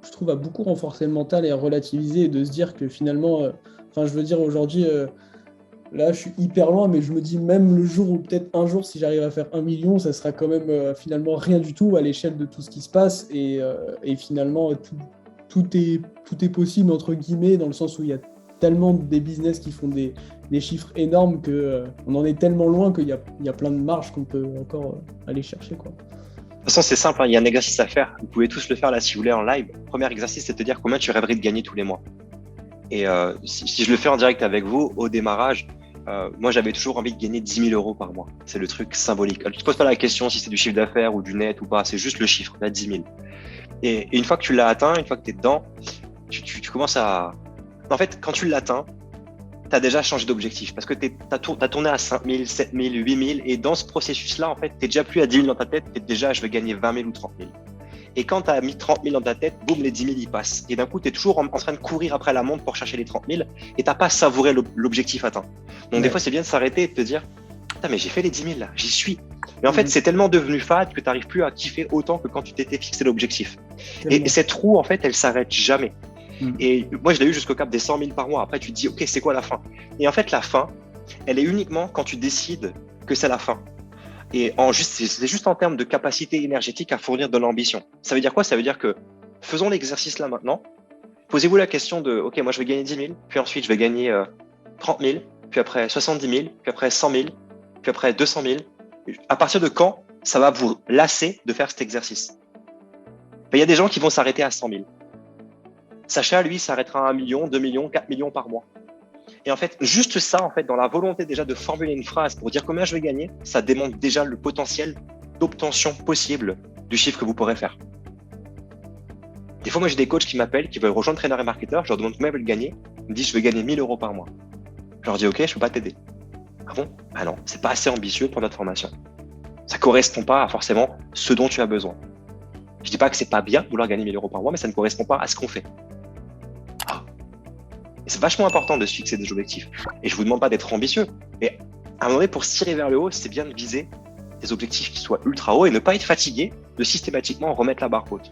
je trouve, à beaucoup renforcer le mental et à relativiser, et de se dire que finalement, je veux dire, aujourd'hui, là, je suis hyper loin, mais je me dis, même le jour où peut-être un jour, si j'arrive à faire 1 million, ça sera quand même finalement rien du tout à l'échelle de tout ce qui se passe, et finalement, tout est possible, entre guillemets, dans le sens où il y a tellement des business qui font des chiffres énormes qu'on en est tellement loin qu'il y a plein de marges qu'on peut encore aller chercher, quoi. De toute façon, c'est simple, il y a un exercice à faire. Vous pouvez tous le faire là si vous voulez en live. Premier exercice, c'est de te dire combien tu rêverais de gagner tous les mois. Et si je le fais en direct avec vous, au démarrage, moi, j'avais toujours envie de gagner 10 000 euros par mois. C'est le truc symbolique. Tu te poses pas la question si c'est du chiffre d'affaires ou du net ou pas. C'est juste le chiffre, là, 10 000. Et une fois que tu l'as atteint, une fois que tu es dedans, tu commences à... En fait, quand tu l'atteins, tu as déjà changé d'objectif parce que tu as tourné à 5 000, 7 000, 8 000. Et dans ce processus-là, en fait, tu n'es déjà plus à 10 000 dans ta tête. Tu es déjà, je vais gagner 20 000 ou 30 000. Et quand tu as mis 30 000 dans ta tête, boum, les 10 000, ils passent. Et d'un coup, tu es toujours en train de courir après la montre pour chercher les 30 000 et tu n'as pas savouré l'objectif atteint. Donc, des fois, c'est bien de s'arrêter et de te dire, putain, mais j'ai fait les 10 000 là, j'y suis. Mais en fait, c'est tellement devenu fade que tu n'arrives plus à kiffer autant que quand tu t'étais fixé l'objectif. Et cette roue, en fait, elle s'arrête jamais. Et moi, je l'ai eu jusqu'au cap des 100 000 par mois. Après, tu te dis, OK, c'est quoi la fin? Et en fait, la fin, elle est uniquement quand tu décides que c'est la fin. Et c'est juste en termes de capacité énergétique à fournir de l'ambition. Ça veut dire quoi? Ça veut dire que faisons l'exercice là maintenant. Posez-vous la question de, OK, moi je vais gagner 10 000, puis ensuite je vais gagner 30 000, puis après 70 000, puis après 100 000, puis après 200 000. À partir de quand ça va vous lasser de faire cet exercice? Il y a des gens qui vont s'arrêter à 100 000. Sacha, lui, s'arrêtera à 1 million, 2 millions, 4 millions par mois. Et en fait, juste ça, en fait, dans la volonté déjà de formuler une phrase pour dire combien je vais gagner, ça démontre déjà le potentiel d'obtention possible du chiffre que vous pourrez faire. Des fois, moi, j'ai des coachs qui m'appellent, qui veulent rejoindre Trainer et Marketeur. Je leur demande combien ils veulent gagner. Ils me disent, je veux gagner 1 000 euros par mois. Je leur dis, OK, je peux pas t'aider. Ah bon? Ah non, c'est pas assez ambitieux pour notre formation. Ça correspond pas à forcément ce dont tu as besoin. Je dis pas que c'est pas bien de vouloir gagner 1 000 euros par mois, mais ça ne correspond pas à ce qu'on fait. Et c'est vachement important de se fixer des objectifs. Et je vous demande pas d'être ambitieux. Mais à un moment donné, pour se tirer vers le haut, c'est bien de viser des objectifs qui soient ultra hauts et ne pas être fatigué de systématiquement remettre la barre haute.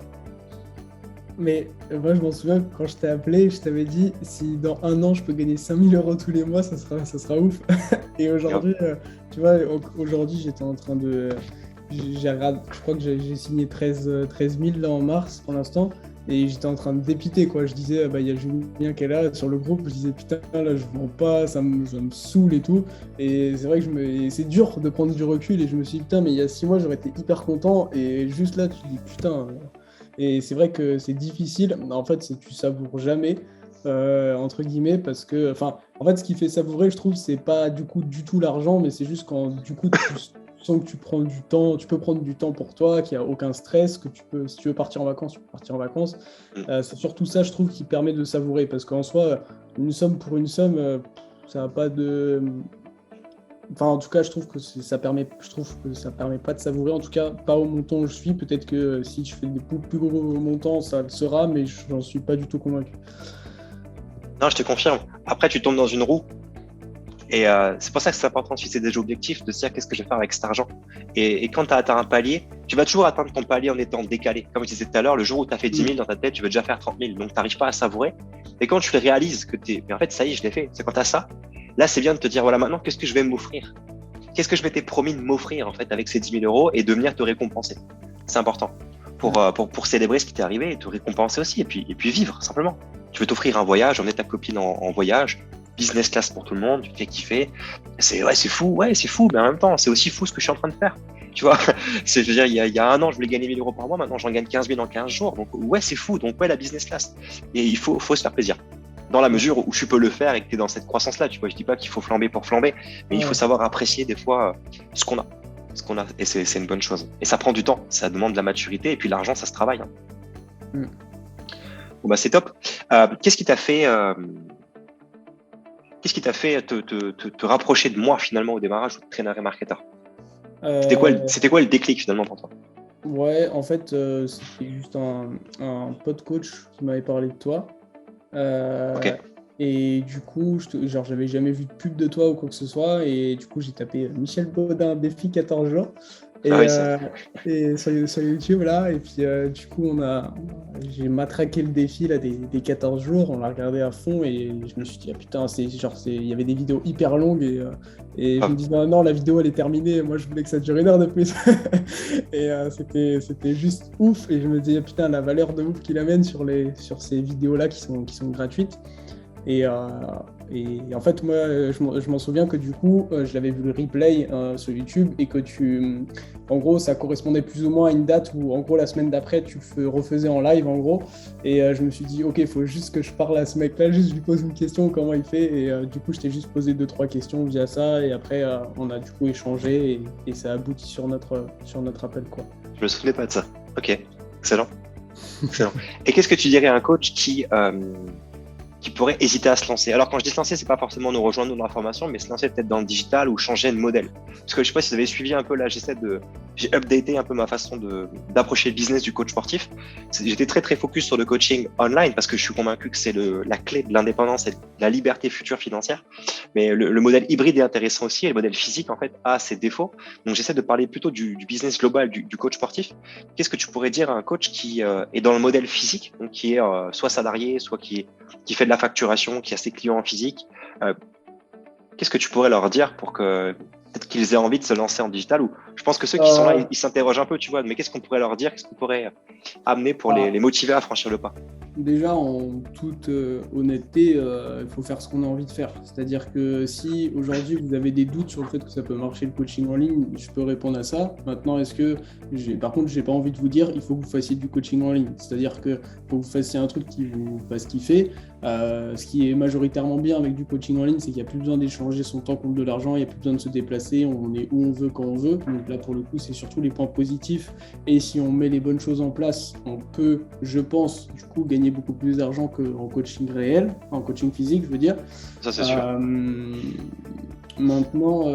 Mais moi, je m'en souviens, quand je t'ai appelé, je t'avais dit, si dans 1 an, je peux gagner 5 000 euros tous les mois, ça sera ouf. Et aujourd'hui, tu vois, aujourd'hui, j'étais en train de... Je crois que j'ai signé 13 000 là en mars pour l'instant. Et j'étais en train de dépiter, quoi. Je disais, il y a Julien qui est là sur le groupe. Je disais, putain, là, je vends pas, ça me saoule et tout. Et c'est vrai que c'est dur de prendre du recul. Et je me suis dit, putain, mais il y a 6 mois, j'aurais été hyper content. Et juste là, tu te dis, putain. Et c'est vrai que c'est difficile. En fait, tu savoures jamais, entre guillemets, parce que, enfin, en fait, ce qui fait savourer, je trouve, c'est pas du coup du tout l'argent, mais c'est juste quand, du coup, tu sens que tu prends du temps, tu peux prendre du temps pour toi, qu'il n'y a aucun stress, que si tu veux partir en vacances, tu peux partir en vacances. C'est surtout ça, je trouve, qui permet de savourer, parce qu'en soi, une somme pour une somme, ça n'a pas de... Enfin, en tout cas, je trouve que ça permet pas de savourer, en tout cas, pas au montant où je suis. Peut-être que si je fais des plus gros montants, ça le sera, mais j'en suis pas du tout convaincu. Non, je te confirme. Après, tu tombes dans une roue. Et c'est pour ça que c'est important de fixer des objectifs, de se dire qu'est-ce que je vais faire avec cet argent. Et quand tu as atteint un palier, tu vas toujours atteindre ton palier en étant décalé. Comme je disais tout à l'heure, le jour où tu as fait 10 000 dans ta tête, tu veux déjà faire 30 000. Donc, tu n'arrives pas à savourer. Et quand tu réalises que mais en fait, ça y est, je l'ai fait. C'est quand tu as ça. Là, c'est bien de te dire, voilà, maintenant, qu'est-ce que je vais m'offrir? Qu'est-ce que je m'étais promis de m'offrir, en fait, avec ces 10 000 euros et de venir te récompenser? C'est important pour célébrer ce qui t'est arrivé et te récompenser aussi. Et puis vivre, simplement. Tu veux t'offrir un voyage, emmener ta copine en voyage, business class pour tout le monde, tu te fais kiffer. C'est fou, mais en même temps, c'est aussi fou ce que je suis en train de faire. Tu vois, je veux dire, il y a 1 an, je voulais gagner 1 000 euros par mois, maintenant j'en gagne 15 000 en 15 jours. Donc, c'est fou. Donc, la business class. Et il faut se faire plaisir. Dans la mesure où tu peux le faire et que tu es dans cette croissance-là, tu vois, je dis pas qu'il faut flamber pour flamber, mais il faut savoir apprécier des fois ce qu'on a. Et c'est une bonne chose. Et ça prend du temps, ça demande de la maturité, et puis l'argent, ça se travaille. Bon, c'est top. Qu'est-ce qui t'a fait te rapprocher de moi finalement au démarrage, ou de Trainer et Marketeur? C'était quoi le déclic finalement pour toi? Ouais, en fait, c'était juste un pote coach qui m'avait parlé de toi. Okay. Et du coup, j'avais jamais vu de pub de toi ou quoi que ce soit. Et du coup, j'ai tapé Michel Baudin, défi 14 jours. Et sur YouTube, là. Et puis, du coup, j'ai matraqué le défi là, des 14 jours. On l'a regardé à fond. Et je me suis dit, ah putain, il y avait des vidéos hyper longues. Et je me dis, non, la vidéo, elle est terminée. Moi, je voulais que ça dure 1 heure de plus. Et c'était juste ouf. Et je me dis, putain, la valeur de ouf qu'il amène sur ces vidéos-là qui sont gratuites. Et Et en fait, moi, je m'en souviens que du coup, je l'avais vu le replay sur YouTube et que en gros, ça correspondait plus ou moins à une date où, en gros, la semaine d'après, tu refaisais en live, en gros. Et je me suis dit, ok, il faut juste que je parle à ce mec-là, juste je lui pose une question, comment il fait. Et du coup, je t'ai juste posé 2-3 questions via ça. Et après, on a du coup échangé et ça aboutit sur notre appel, quoi. Je me souvenais pas de ça. Ok, excellent. Excellent. Et qu'est-ce que tu dirais à un coach qui pourrait hésiter à se lancer? Alors, quand je dis se lancer, c'est pas forcément nous rejoindre dans l'information, mais se lancer peut-être dans le digital ou changer de modèle. Parce que je sais pas si vous avez suivi un peu là, j'ai updaté un peu ma façon d'approcher le business du coach sportif. J'étais très très focus sur le coaching online parce que je suis convaincu que c'est la clé de l'indépendance et de la liberté future financière. Mais le modèle hybride est intéressant aussi et le modèle physique en fait a ses défauts. Donc j'essaie de parler plutôt du business global du coach sportif. Qu'est-ce que tu pourrais dire à un coach qui est dans le modèle physique, donc qui est soit salarié, soit qui fait de la facturation, qui a ses clients en physique? Qu'est-ce que tu pourrais leur dire pour que peut-être qu'ils aient envie de se lancer en digital? Ou je pense que ceux qui sont là, ils s'interrogent un peu, tu vois, mais qu'est-ce qu'on pourrait leur dire? Qu'est-ce qu'on pourrait amener pour les motiver à franchir le pas? Déjà, en toute honnêteté, il faut faire ce qu'on a envie de faire. C'est-à-dire que si aujourd'hui vous avez des doutes sur le fait que ça peut marcher le coaching en ligne, je peux répondre à ça. Maintenant, par contre, j'ai pas envie de vous dire il faut que vous fassiez du coaching en ligne. C'est-à-dire que faut que vous fassiez un truc qui vous fasse kiffer. Ce qui est majoritairement bien avec du coaching en ligne, c'est qu'il n'y a plus besoin d'échanger son temps contre de l'argent, il n'y a plus besoin de se déplacer, on est où on veut, quand on veut. Donc là, pour le coup, c'est surtout les points positifs. Et si on met les bonnes choses en place, on peut, je pense, du coup, gagner beaucoup plus d'argent qu'en coaching réel, en coaching physique, je veux dire. Ça, c'est sûr. Maintenant,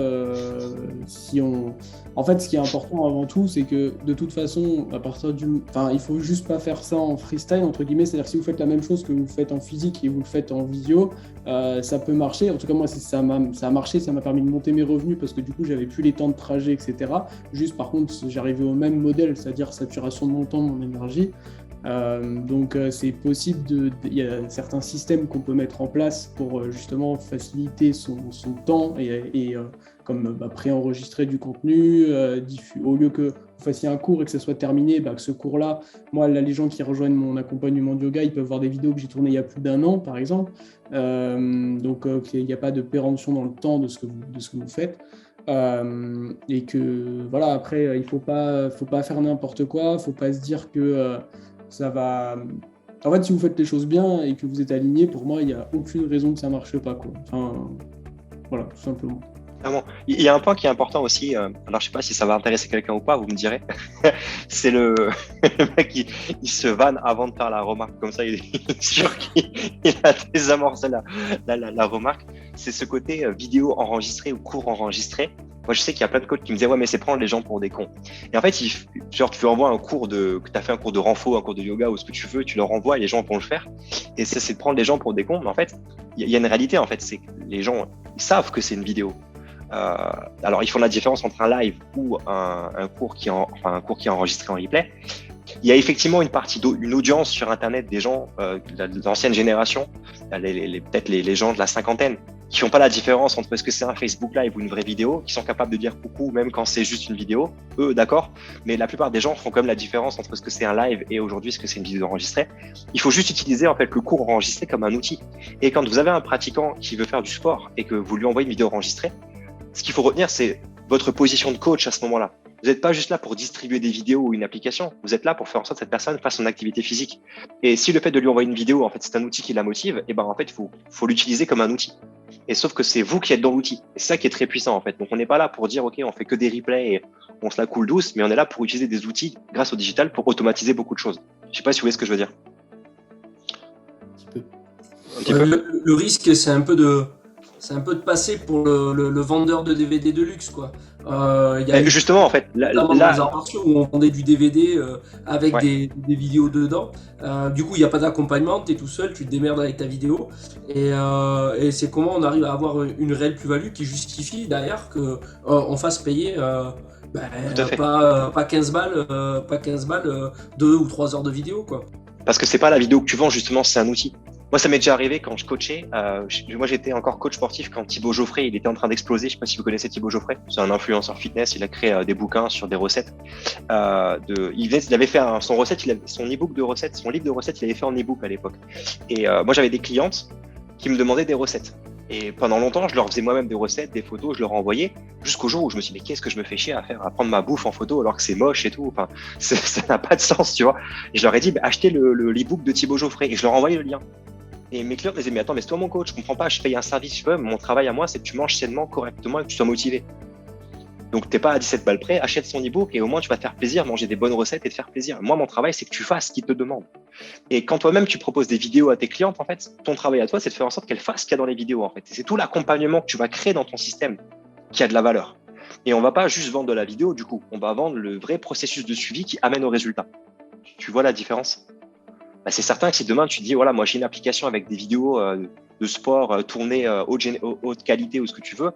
en fait, ce qui est important avant tout, c'est que de toute façon, il faut juste pas faire ça en freestyle, entre guillemets. C'est-à-dire que si vous faites la même chose que vous faites en physique et vous le faites en visio, ça peut marcher. En tout cas, moi, ça a marché, ça m'a permis de monter mes revenus parce que du coup, j'avais plus les temps de trajet, etc. Juste, par contre, j'arrivais au même modèle, c'est-à-dire saturation de mon temps, mon énergie. Donc c'est possible, il y a certains systèmes qu'on peut mettre en place pour justement faciliter son temps et comme préenregistrer du contenu, au lieu que vous fassiez un cours et que ça soit terminé, que ce cours-là, moi là, les gens qui rejoignent mon accompagnement de yoga, ils peuvent voir des vidéos que j'ai tournées il y a plus d'1 an par exemple, donc il n'y a pas de péremption dans le temps de ce que vous faites. Et que voilà, après il faut pas faire n'importe quoi, faut pas se dire que ça va. En fait, si vous faites les choses bien et que vous êtes aligné, pour moi, il n'y a aucune raison que ça ne marche pas, quoi. Enfin, voilà, tout simplement. Vraiment. Il y a un point qui est important aussi, alors je ne sais pas si ça va intéresser quelqu'un ou pas, vous me direz, c'est le mec il se vanne avant de faire la remarque, comme ça il est sûr qu'il a désamorcé la remarque. C'est ce côté vidéo enregistrée ou cours enregistré. Moi, je sais qu'il y a plein de coachs qui me disaient, ouais, mais c'est prendre les gens pour des cons. Et en fait, genre, tu leur envoies que tu as fait un cours de renfo, un cours de yoga ou ce que tu veux, tu leur envoies et les gens vont le faire. Et ça, c'est de prendre les gens pour des cons. Mais en fait, il y a une réalité, en fait, c'est que les gens, ils savent que c'est une vidéo. Alors, ils font la différence entre un live ou un cours qui est enregistré en replay. Il y a effectivement une audience sur Internet des gens de l'ancienne génération, peut-être les gens de la cinquantaine, qui font pas la différence entre est-ce que c'est un Facebook Live ou une vraie vidéo, qui sont capables de dire coucou même quand c'est juste une vidéo. Eux, d'accord, mais la plupart des gens font quand même la différence entre ce que c'est un live et aujourd'hui ce que c'est une vidéo enregistrée. Il faut juste utiliser en fait le cours enregistré comme un outil. Et quand vous avez un pratiquant qui veut faire du sport et que vous lui envoyez une vidéo enregistrée, ce qu'il faut retenir, c'est votre position de coach à ce moment-là. Vous n'êtes pas juste là pour distribuer des vidéos ou une application. Vous êtes là pour faire en sorte que cette personne fasse son activité physique. Et si le fait de lui envoyer une vidéo, en fait, c'est un outil qui la motive, et ben en fait, faut l'utiliser comme un outil. Et sauf que c'est vous qui êtes dans l'outil. Et c'est ça qui est très puissant en fait. Donc on n'est pas là pour dire ok, on fait que des replays et on se la coule douce, mais on est là pour utiliser des outils grâce au digital pour automatiser beaucoup de choses. Je sais pas si vous voyez ce que je veux dire. Un petit peu. Le risque, c'est un peu de passer pour le vendeur de DVD de luxe, quoi. Justement, en fait, là des arts martiaux où on vendait du DVD avec des vidéos dedans. Du coup, il n'y a pas d'accompagnement, tu es tout seul, tu te démerdes avec ta vidéo. Et c'est comment on arrive à avoir une réelle plus-value qui justifie derrière qu'on fasse payer pas 15 balles, 2 ou 3 heures de vidéo, quoi. Parce que c'est pas la vidéo que tu vends, justement, c'est un outil. Moi, ça m'est déjà arrivé quand je coachais. Moi, j'étais encore coach sportif quand Thibaut Geoffrey, il était en train d'exploser. Je sais pas si vous connaissez Thibaut Geoffrey. C'est un influenceur fitness. Il a créé des bouquins sur des recettes. Il avait fait son e-book de recettes, son livre de recettes, il avait fait en e-book à l'époque. Et moi, j'avais des clientes qui me demandaient des recettes. Et pendant longtemps, je leur faisais moi-même des recettes, des photos, je leur envoyais, jusqu'au jour où je me suis dit, mais qu'est-ce que je me fais chier à prendre ma bouffe en photo alors que c'est moche et tout. Enfin, ça n'a pas de sens, tu vois. Et je leur ai dit, achetez l'e-book de Thibaut Geoffrey, et je leur envoyais le lien. Et mes clients me disaient, mais attends, mais c'est toi mon coach, je comprends pas, je paye un service, tu veux, mon travail à moi, c'est que tu manges sainement, correctement et que tu sois motivé. Donc, t'es pas à 17 balles près, achète son e-book et au moins tu vas te faire plaisir, manger des bonnes recettes et te faire plaisir. Moi, mon travail, c'est que tu fasses ce qu'il te demande. Et quand toi-même, tu proposes des vidéos à tes clientes, en fait, ton travail à toi, c'est de faire en sorte qu'elles fassent ce qu'il y a dans les vidéos, en fait. Et c'est tout l'accompagnement que tu vas créer dans ton système qui a de la valeur. Et on va pas juste vendre de la vidéo, du coup. On va vendre le vrai processus de suivi qui amène au résultat. Tu vois la différence? C'est certain que si demain tu dis, voilà, moi j'ai une application avec des vidéos de sport tournées haute qualité ou ce que tu veux,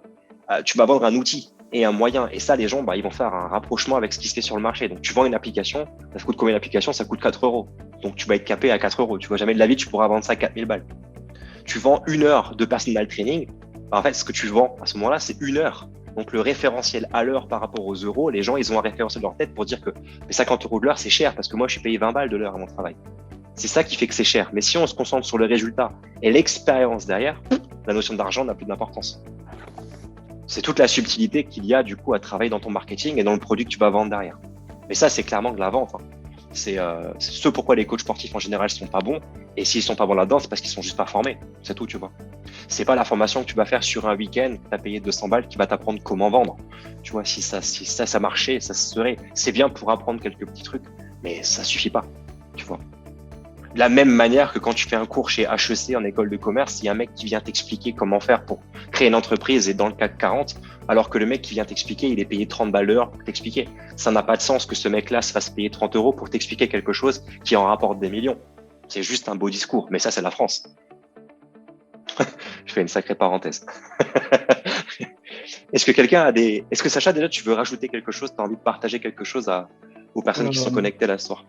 tu vas vendre un outil et un moyen. Et ça, les gens, ils vont faire un rapprochement avec ce qui se fait sur le marché. Donc, tu vends une application, ça coûte combien l'application? Ça coûte 4 euros. Donc, tu vas être capé à 4 euros. Tu vois, jamais de la vie, tu pourras vendre ça à 4000 balles. Tu vends 1 heure de personal training. En fait, ce que tu vends à ce moment-là, c'est 1 heure. Donc, le référentiel à l'heure par rapport aux euros, les gens, ils ont un référentiel dans leur tête pour dire que 50 euros de l'heure, c'est cher parce que moi, je suis payé 20 balles de l'heure à mon travail. C'est ça qui fait que c'est cher. Mais si on se concentre sur le résultat et l'expérience derrière, la notion d'argent n'a plus d'importance. C'est toute la subtilité qu'il y a du coup à travailler dans ton marketing et dans le produit que tu vas vendre derrière. Mais ça, c'est clairement de la vente. C'est ce pourquoi les coachs sportifs en général sont pas bons. Et s'ils sont pas bons là-dedans, c'est parce qu'ils sont juste pas formés. C'est tout, tu vois. C'est pas la formation que tu vas faire sur un week-end, que tu as payé 200 balles, qui va t'apprendre comment vendre. Tu vois, si ça marchait, ça serait. C'est bien pour apprendre quelques petits trucs, mais ça suffit pas. Tu vois. De la même manière que quand tu fais un cours chez HEC en école de commerce, il y a un mec qui vient t'expliquer comment faire pour créer une entreprise et dans le CAC 40, alors que le mec qui vient t'expliquer, il est payé 30 balles l'heure pour t'expliquer. Ça n'a pas de sens que ce mec-là se fasse payer 30 euros pour t'expliquer quelque chose qui en rapporte des millions. C'est juste un beau discours, mais ça, c'est la France. Je fais une sacrée parenthèse. Est-ce que Sacha, déjà, tu veux rajouter quelque chose? Tu as envie de partager quelque chose aux personnes qui sont connectées là ce soir?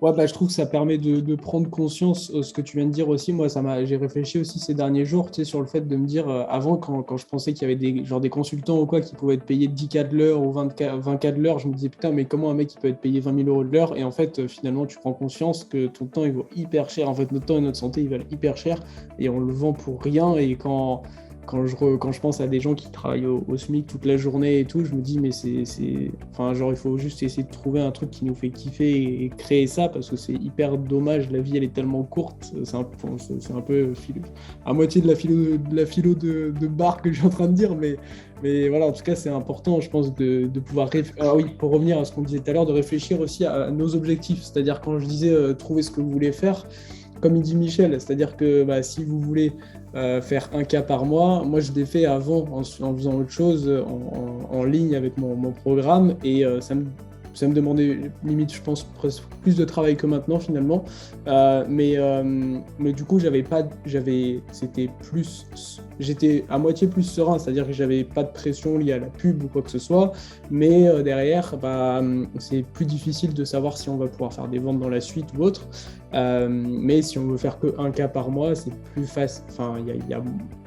Ouais, je trouve que ça permet de prendre conscience ce que tu viens de dire aussi. Moi, j'ai réfléchi aussi ces derniers jours, tu sais, sur le fait de me dire, avant, quand je pensais qu'il y avait des consultants ou quoi qui pouvaient être payés 10K de l'heure ou 20K de l'heure, je me disais, putain, mais comment un mec qui peut être payé 20 000 euros de l'heure? Et en fait, finalement, tu prends conscience que ton temps, il vaut hyper cher. En fait, notre temps et notre santé, ils valent hyper cher et on le vend pour rien. Et quand je pense à des gens qui travaillent au SMIC toute la journée et tout, je me dis, mais il faut juste essayer de trouver un truc qui nous fait kiffer et créer ça parce que c'est hyper dommage. La vie, elle est tellement courte. C'est un peu à moitié de la philo de bar que je suis en train de dire, mais voilà, en tout cas, c'est important, je pense, de pouvoir pour revenir à ce qu'on disait tout à l'heure, de réfléchir aussi à nos objectifs. C'est-à-dire, quand je disais trouver ce que vous voulez faire, comme il dit Michel, c'est-à-dire que si vous voulez faire 1K par mois, moi je l'ai fait avant en faisant autre chose en ligne avec mon programme et ça me demandait limite, je pense, plus de travail que maintenant finalement. Mais du coup, j'étais à moitié plus serein, c'est-à-dire que j'avais pas de pression liée à la pub ou quoi que ce soit. Mais derrière, c'est plus difficile de savoir si on va pouvoir faire des ventes dans la suite ou autre. Mais si on veut faire que 1K par mois, c'est plus facile. Enfin,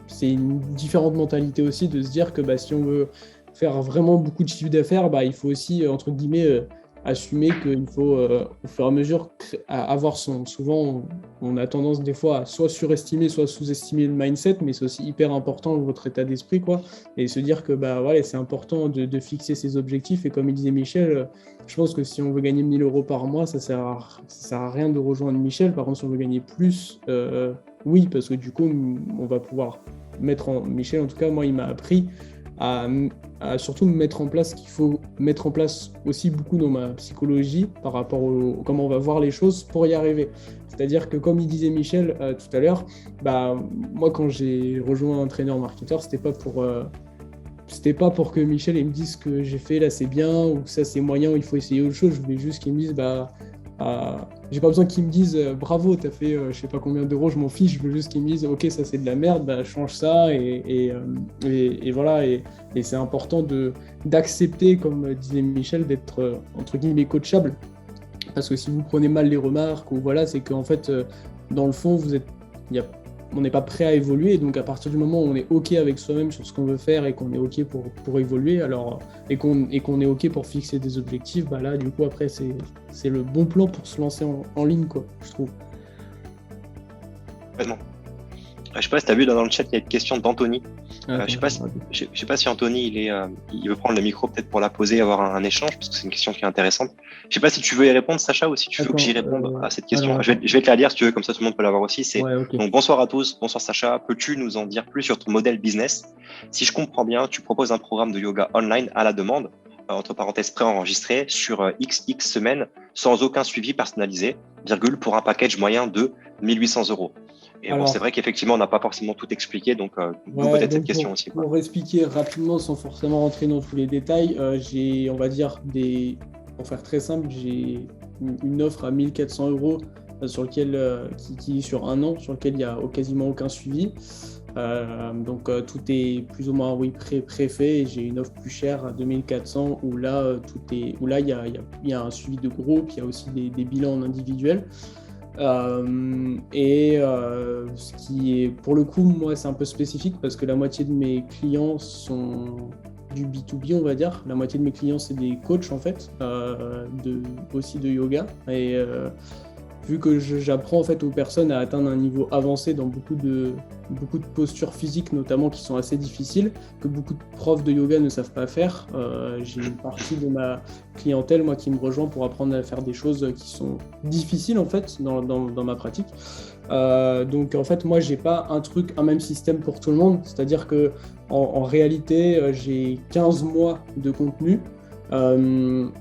c'est une différente mentalité aussi de se dire que si on veut faire vraiment beaucoup de chiffre d'affaires, il faut aussi, entre guillemets, assumer qu'il faut, au fur et à mesure, avoir souvent, on a tendance des fois à soit surestimer, soit sous-estimer le mindset, mais c'est aussi hyper important votre état d'esprit, quoi. Et se dire que c'est important de fixer ses objectifs. Et comme il disait Michel, je pense que si on veut gagner 1 000 euros par mois, ça sert à rien de rejoindre Michel. Par contre, si on veut gagner plus, oui, parce que du coup, on va pouvoir Michel, en tout cas, moi, il m'a appris à surtout mettre en place ce qu'il faut mettre en place aussi beaucoup dans ma psychologie par rapport à comment on va voir les choses pour y arriver. C'est-à-dire que comme il disait Michel tout à l'heure, moi quand j'ai rejoint un entraîneur marketeur, c'était pas pour que Michel il me dise que j'ai fait là c'est bien ou que ça c'est moyen ou il faut essayer autre chose. Je voulais juste qu'il me dise j'ai pas besoin qu'ils me disent bravo, t'as fait je sais pas combien d'euros, je m'en fiche, je veux juste qu'ils me disent ok, ça c'est de la merde, change ça et voilà. Et c'est important d'accepter, comme disait Michel, d'être entre guillemets coachable. Parce que si vous prenez mal les remarques, ou voilà, c'est qu'en fait, dans le fond, on n'est pas prêt à évoluer. Donc à partir du moment où on est OK avec soi-même sur ce qu'on veut faire et qu'on est OK pour évoluer, et qu'on est OK pour fixer des objectifs, là du coup après c'est le bon plan pour se lancer en ligne, quoi, je trouve. Vraiment. Je sais pas si tu as vu dans le chat, il y a une question d'Anthony. Je sais pas si Anthony il veut prendre le micro peut-être pour la poser, avoir un échange, parce que c'est une question qui est intéressante. Je sais pas si tu veux y répondre, Sacha, ou si tu veux que j'y réponde à cette question. Je vais te la lire si tu veux, comme ça tout le monde peut l'avoir aussi. Donc, bonsoir à tous, bonsoir Sacha. Peux-tu nous en dire plus sur ton modèle business? Si je comprends bien, tu proposes un programme de yoga online à la demande, entre parenthèses préenregistré, sur XX semaines, sans aucun suivi personnalisé, pour un package moyen de 1800 €. Et alors, c'est vrai qu'effectivement, on n'a pas forcément tout expliqué, donc peut-être cette question aussi. Pour expliquer rapidement, sans forcément rentrer dans tous les détails, j'ai, on va dire, pour faire très simple, j'ai une offre à 1400 € sur lequel, qui est sur un an, sur lequel il n'y a quasiment aucun suivi. Donc tout est plus ou moins préfait, et j'ai une offre plus chère à 2400 où là il y a un suivi de groupe, il y a aussi des bilans en individuel. Ce qui est, pour le coup, moi c'est un peu spécifique parce que la moitié de mes clients sont du B2B, on va dire. La moitié de mes clients c'est des coachs en fait, aussi de yoga, et vu que j'apprends en fait aux personnes à atteindre un niveau avancé dans beaucoup de postures physiques notamment qui sont assez difficiles, que beaucoup de profs de yoga ne savent pas faire. J'ai une partie de ma clientèle moi qui me rejoint pour apprendre à faire des choses qui sont difficiles en fait dans ma pratique. Donc en fait moi j'ai pas un même système pour tout le monde, c'est-à-dire que en réalité j'ai 15 mois de contenu.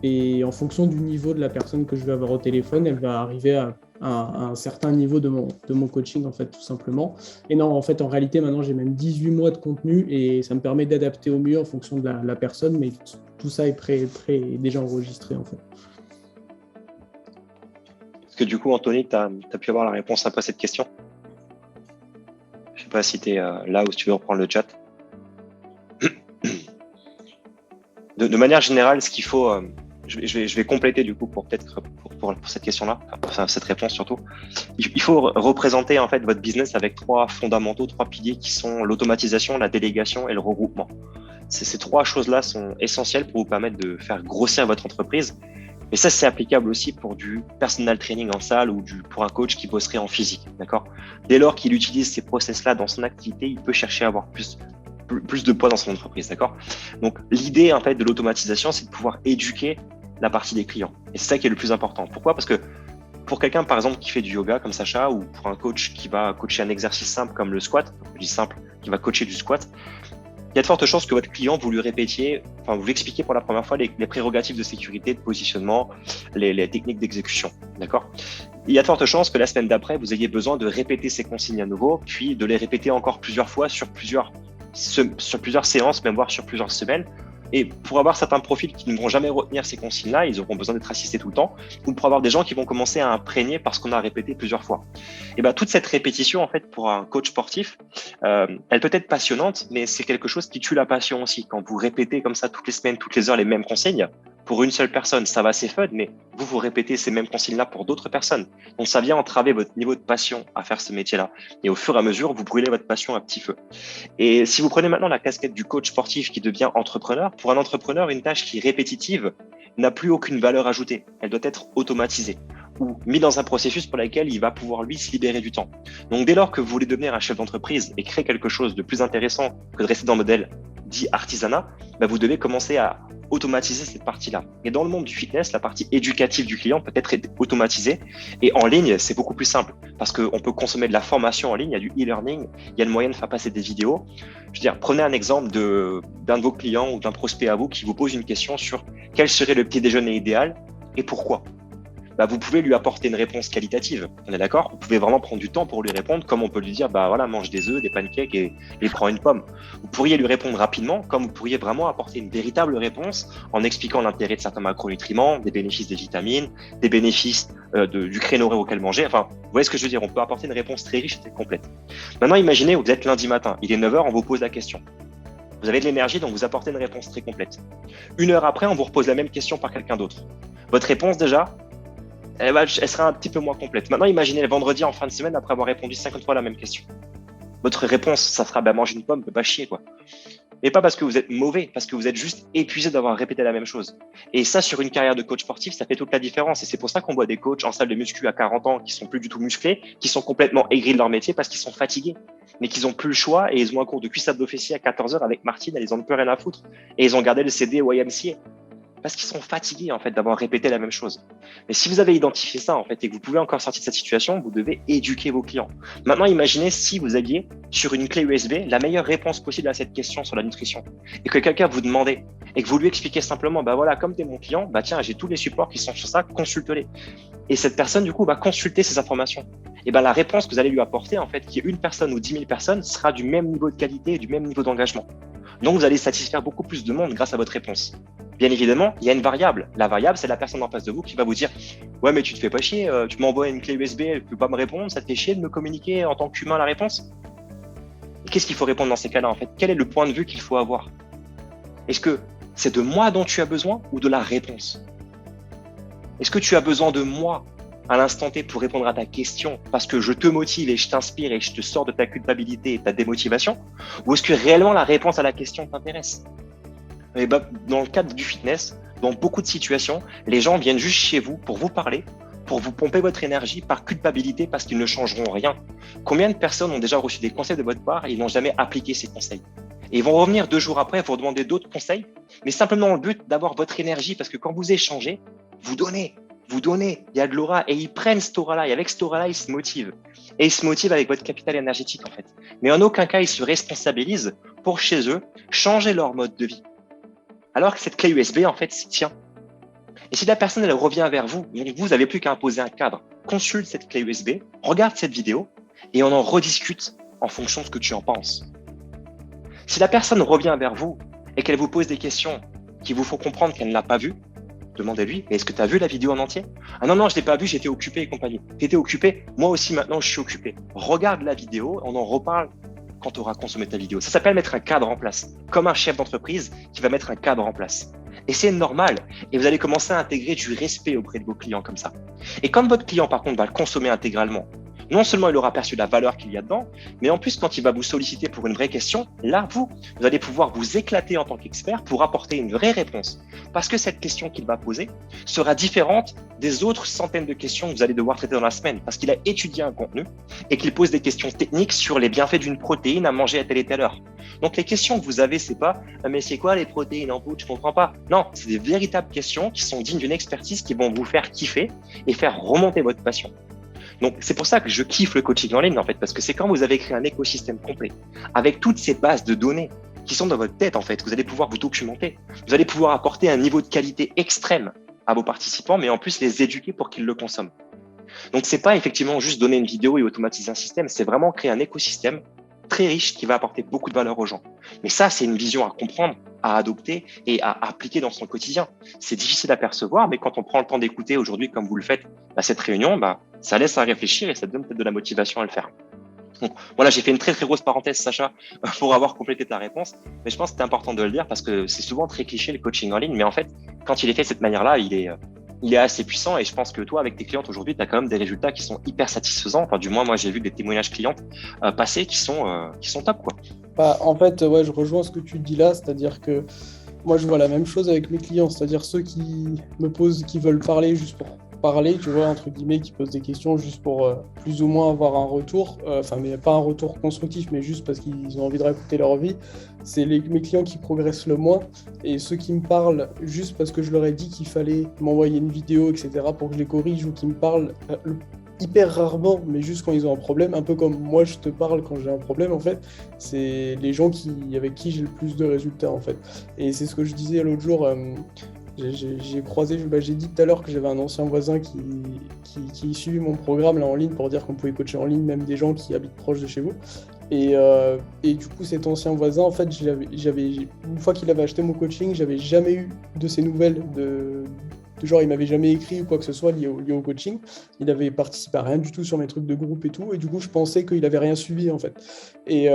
Et en fonction du niveau de la personne que je vais avoir au téléphone, elle va arriver à un certain niveau de mon coaching en fait, tout simplement. Et non, en fait, en réalité, maintenant, j'ai même 18 mois de contenu et ça me permet d'adapter au mieux en fonction de la personne, mais tout ça est déjà enregistré en fait. Est-ce que du coup, Anthony, tu as pu avoir la réponse un peu à cette question? Je sais pas si tu es là ou si tu veux reprendre le chat. De manière générale, ce qu'il faut, je vais compléter du coup pour cette question-là, pour cette réponse surtout. Il faut représenter en fait votre business avec 3 fondamentaux, 3 piliers qui sont l'automatisation, la délégation et le regroupement. Ces 3 choses-là sont essentielles pour vous permettre de faire grossir votre entreprise. Mais ça, c'est applicable aussi pour du personal training en salle ou pour un coach qui bosserait en physique, d'accord? Dès lors qu'il utilise ces process-là dans son activité, il peut chercher à avoir plus de poids dans son entreprise, d'accord? Donc, l'idée, en fait, de l'automatisation, c'est de pouvoir éduquer la partie des clients. Et c'est ça qui est le plus important. Pourquoi? Parce que pour quelqu'un, par exemple, qui fait du yoga comme Sacha, ou pour un coach qui va coacher un exercice simple comme le squat, je dis simple, qui va coacher du squat, il y a de fortes chances que votre client, vous lui expliquiez pour la première fois les prérogatives de sécurité, de positionnement, les techniques d'exécution, d'accord? Il y a de fortes chances que la semaine d'après, vous ayez besoin de répéter ces consignes à nouveau, puis de les répéter encore plusieurs fois sur plusieurs séances, même voire sur plusieurs semaines. Et pour avoir certains profils qui ne vont jamais retenir ces consignes-là, ils auront besoin d'être assistés tout le temps, ou pour avoir des gens qui vont commencer à imprégner parce qu'on a répété plusieurs fois. Et ben toute cette répétition, en fait, pour un coach sportif, elle peut être passionnante, mais c'est quelque chose qui tue la passion aussi. Quand vous répétez comme ça toutes les semaines, toutes les heures, les mêmes consignes, pour une seule personne, ça va, c'est fun, mais vous répétez ces mêmes consignes-là pour d'autres personnes. Donc, ça vient entraver votre niveau de passion à faire ce métier-là. Et au fur et à mesure, vous brûlez votre passion à petit feu. Et si vous prenez maintenant la casquette du coach sportif qui devient entrepreneur, pour un entrepreneur, une tâche qui est répétitive n'a plus aucune valeur ajoutée. Elle doit être automatisée ou mis dans un processus pour lequel il va pouvoir, lui, se libérer du temps. Donc, dès lors que vous voulez devenir un chef d'entreprise et créer quelque chose de plus intéressant que de rester dans le modèle dit artisanat, vous devez commencer à automatiser cette partie-là. Et dans le monde du fitness, la partie éducative du client peut être automatisée. Et en ligne, c'est beaucoup plus simple parce qu'on peut consommer de la formation en ligne, il y a du e-learning, il y a le moyen de faire passer des vidéos. Je veux dire, prenez un exemple d'un de vos clients ou d'un prospect à vous qui vous pose une question sur quel serait le petit déjeuner idéal et pourquoi. Vous pouvez lui apporter une réponse qualitative. On est d'accord? Vous pouvez vraiment prendre du temps pour lui répondre, comme on peut lui dire, mange des œufs, des pancakes et prends une pomme. Vous pourriez lui répondre rapidement, comme vous pourriez vraiment apporter une véritable réponse en expliquant l'intérêt de certains macronutriments, des bénéfices des vitamines, des bénéfices du créneau horaire auquel manger. Enfin, vous voyez ce que je veux dire? On peut apporter une réponse très riche et très complète. Maintenant, imaginez, vous êtes lundi matin, il est 9h, on vous pose la question. Vous avez de l'énergie, donc vous apportez une réponse très complète. 1 heure après, on vous repose la même question par quelqu'un d'autre. Votre réponse, déjà, elle sera un petit peu moins complète. Maintenant, imaginez le vendredi en fin de semaine après avoir répondu 50 fois la même question. Votre réponse, ça sera manger une pomme, pas chier, quoi. Mais pas parce que vous êtes mauvais, parce que vous êtes juste épuisé d'avoir répété la même chose. Et ça, sur une carrière de coach sportif, ça fait toute la différence. Et c'est pour ça qu'on voit des coachs en salle de muscu à 40 ans qui sont plus du tout musclés, qui sont complètement aigris de leur métier parce qu'ils sont fatigués, mais qu'ils ont plus le choix et ils ont un cours de cuisse abdos fessiers à 14 heures avec Martine, et ils en ont plus rien à foutre. Et ils ont gardé le CD YMCA. Parce qu'ils sont fatigués, en fait, d'avoir répété la même chose. Mais si vous avez identifié ça, en fait, et que vous pouvez encore sortir de cette situation, vous devez éduquer vos clients. Maintenant, imaginez si vous aviez, sur une clé USB, la meilleure réponse possible à cette question sur la nutrition. Et que quelqu'un vous demandait, et que vous lui expliquez simplement, bah voilà, comme tu es mon client, bah tiens, j'ai tous les supports qui sont sur ça, consulte-les. Et cette personne, du coup, va consulter ces informations. Et ben, la réponse que vous allez lui apporter, en fait, qui est une personne ou 10 000 personnes, sera du même niveau de qualité et du même niveau d'engagement. Donc, vous allez satisfaire beaucoup plus de monde grâce à votre réponse. Bien évidemment, il y a une variable. La variable, c'est la personne en face de vous qui va vous dire « Ouais, mais tu te fais pas chier, tu m'envoies une clé USB, elle peut pas me répondre, ça te fait chier de me communiquer en tant qu'humain la réponse ?» Qu'est-ce qu'il faut répondre dans ces cas-là, en fait? Quel est le point de vue qu'il faut avoir? Est-ce que c'est de moi dont tu as besoin ou de la réponse? Est-ce que tu as besoin de moi à l'instant T pour répondre à ta question parce que je te motive et je t'inspire et je te sors de ta culpabilité et ta démotivation? Ou est-ce que réellement la réponse à la question t'intéresse? Et ben, dans le cadre du fitness, dans beaucoup de situations, les gens viennent juste chez vous pour vous parler, pour vous pomper votre énergie par culpabilité parce qu'ils ne changeront rien. Combien de personnes ont déjà reçu des conseils de votre part et ils n'ont jamais appliqué ces conseils? Et ils vont revenir 2 jours après vous demander d'autres conseils, mais simplement dans le but d'avoir votre énergie parce que quand vous échangez, vous donnez, il y a de l'aura et ils prennent cette aura-là et avec cette aura-là, ils se motivent. Et ils se motivent avec votre capital énergétique en fait. Mais en aucun cas, ils se responsabilisent pour chez eux changer leur mode de vie. Alors que cette clé USB, en fait, s'y tient. Et si la personne, elle revient vers vous, vous n'avez plus qu'à imposer un cadre. Consulte cette clé USB, regarde cette vidéo et on en rediscute en fonction de ce que tu en penses. Si la personne revient vers vous et qu'elle vous pose des questions qui vous font comprendre qu'elle ne l'a pas vue, demandez-lui, mais est-ce que tu as vu la vidéo en entier? Ah non, non, je ne l'ai pas vue, j'étais occupé et compagnie. Tu étais occupé? Moi aussi, maintenant, je suis occupé. Regarde la vidéo, on en reparle quand tu auras consommé ta vidéo. Ça s'appelle mettre un cadre en place, comme un chef d'entreprise qui va mettre un cadre en place. Et c'est normal. Et vous allez commencer à intégrer du respect auprès de vos clients comme ça. Et quand votre client, par contre, va le consommer intégralement, non seulement il aura perçu la valeur qu'il y a dedans, mais en plus, quand il va vous solliciter pour une vraie question, là, vous allez pouvoir vous éclater en tant qu'expert pour apporter une vraie réponse. Parce que cette question qu'il va poser sera différente des autres centaines de questions que vous allez devoir traiter dans la semaine, parce qu'il a étudié un contenu et qu'il pose des questions techniques sur les bienfaits d'une protéine à manger à telle et telle heure. Donc, les questions que vous avez, c'est pas « mais c'est quoi les protéines en poudre? Je comprends pas ». Non, c'est des véritables questions qui sont dignes d'une expertise qui vont vous faire kiffer et faire remonter votre passion. Donc, c'est pour ça que je kiffe le coaching en ligne, en fait, parce que c'est quand vous avez créé un écosystème complet avec toutes ces bases de données qui sont dans votre tête, en fait, vous allez pouvoir vous documenter. Vous allez pouvoir apporter un niveau de qualité extrême à vos participants, mais en plus les éduquer pour qu'ils le consomment. Donc, c'est pas effectivement juste donner une vidéo et automatiser un système, c'est vraiment créer un écosystème très riche qui va apporter beaucoup de valeur aux gens. Mais ça, c'est une vision à comprendre, à adopter et à appliquer dans son quotidien. C'est difficile à percevoir, mais quand on prend le temps d'écouter aujourd'hui, comme vous le faites, cette réunion, ça laisse à réfléchir et ça donne peut-être de la motivation à le faire. Donc, voilà, j'ai fait une très très grosse parenthèse, Sacha, pour avoir complété ta réponse, mais je pense que c'est important de le dire parce que c'est souvent très cliché le coaching en ligne, mais en fait, quand il est fait de cette manière-là, il est assez puissant et je pense que toi, avec tes clientes aujourd'hui, tu as quand même des résultats qui sont hyper satisfaisants. Enfin, du moins, moi, j'ai vu des témoignages clientes passer qui sont top, quoi. En fait, ouais, je rejoins ce que tu dis là, c'est-à-dire que moi, je vois la même chose avec mes clients, c'est-à-dire ceux qui me posent, qui veulent parler juste pour parler, tu vois, entre guillemets, qui posent des questions juste pour plus ou moins avoir un retour, mais pas un retour constructif, mais juste parce qu'ils ont envie de raconter leur vie. C'est mes clients qui progressent le moins et ceux qui me parlent juste parce que je leur ai dit qu'il fallait m'envoyer une vidéo, etc., pour que je les corrige ou qui me parlent hyper rarement, mais juste quand ils ont un problème, un peu comme moi je te parle quand j'ai un problème, en fait, c'est les gens avec qui j'ai le plus de résultats, en fait. Et c'est ce que je disais l'autre jour. J'ai croisé, j'ai dit tout à l'heure que j'avais un ancien voisin qui suivait mon programme là en ligne pour dire qu'on pouvait coacher en ligne même des gens qui habitent proche de chez vous. Et du coup, cet ancien voisin, en fait, une fois qu'il avait acheté mon coaching, j'avais jamais eu de ses nouvelles de genre, il m'avait jamais écrit ou quoi que ce soit lié au coaching. Il avait participé à rien du tout sur mes trucs de groupe et tout. Et du coup, je pensais qu'il avait rien suivi, en fait. Et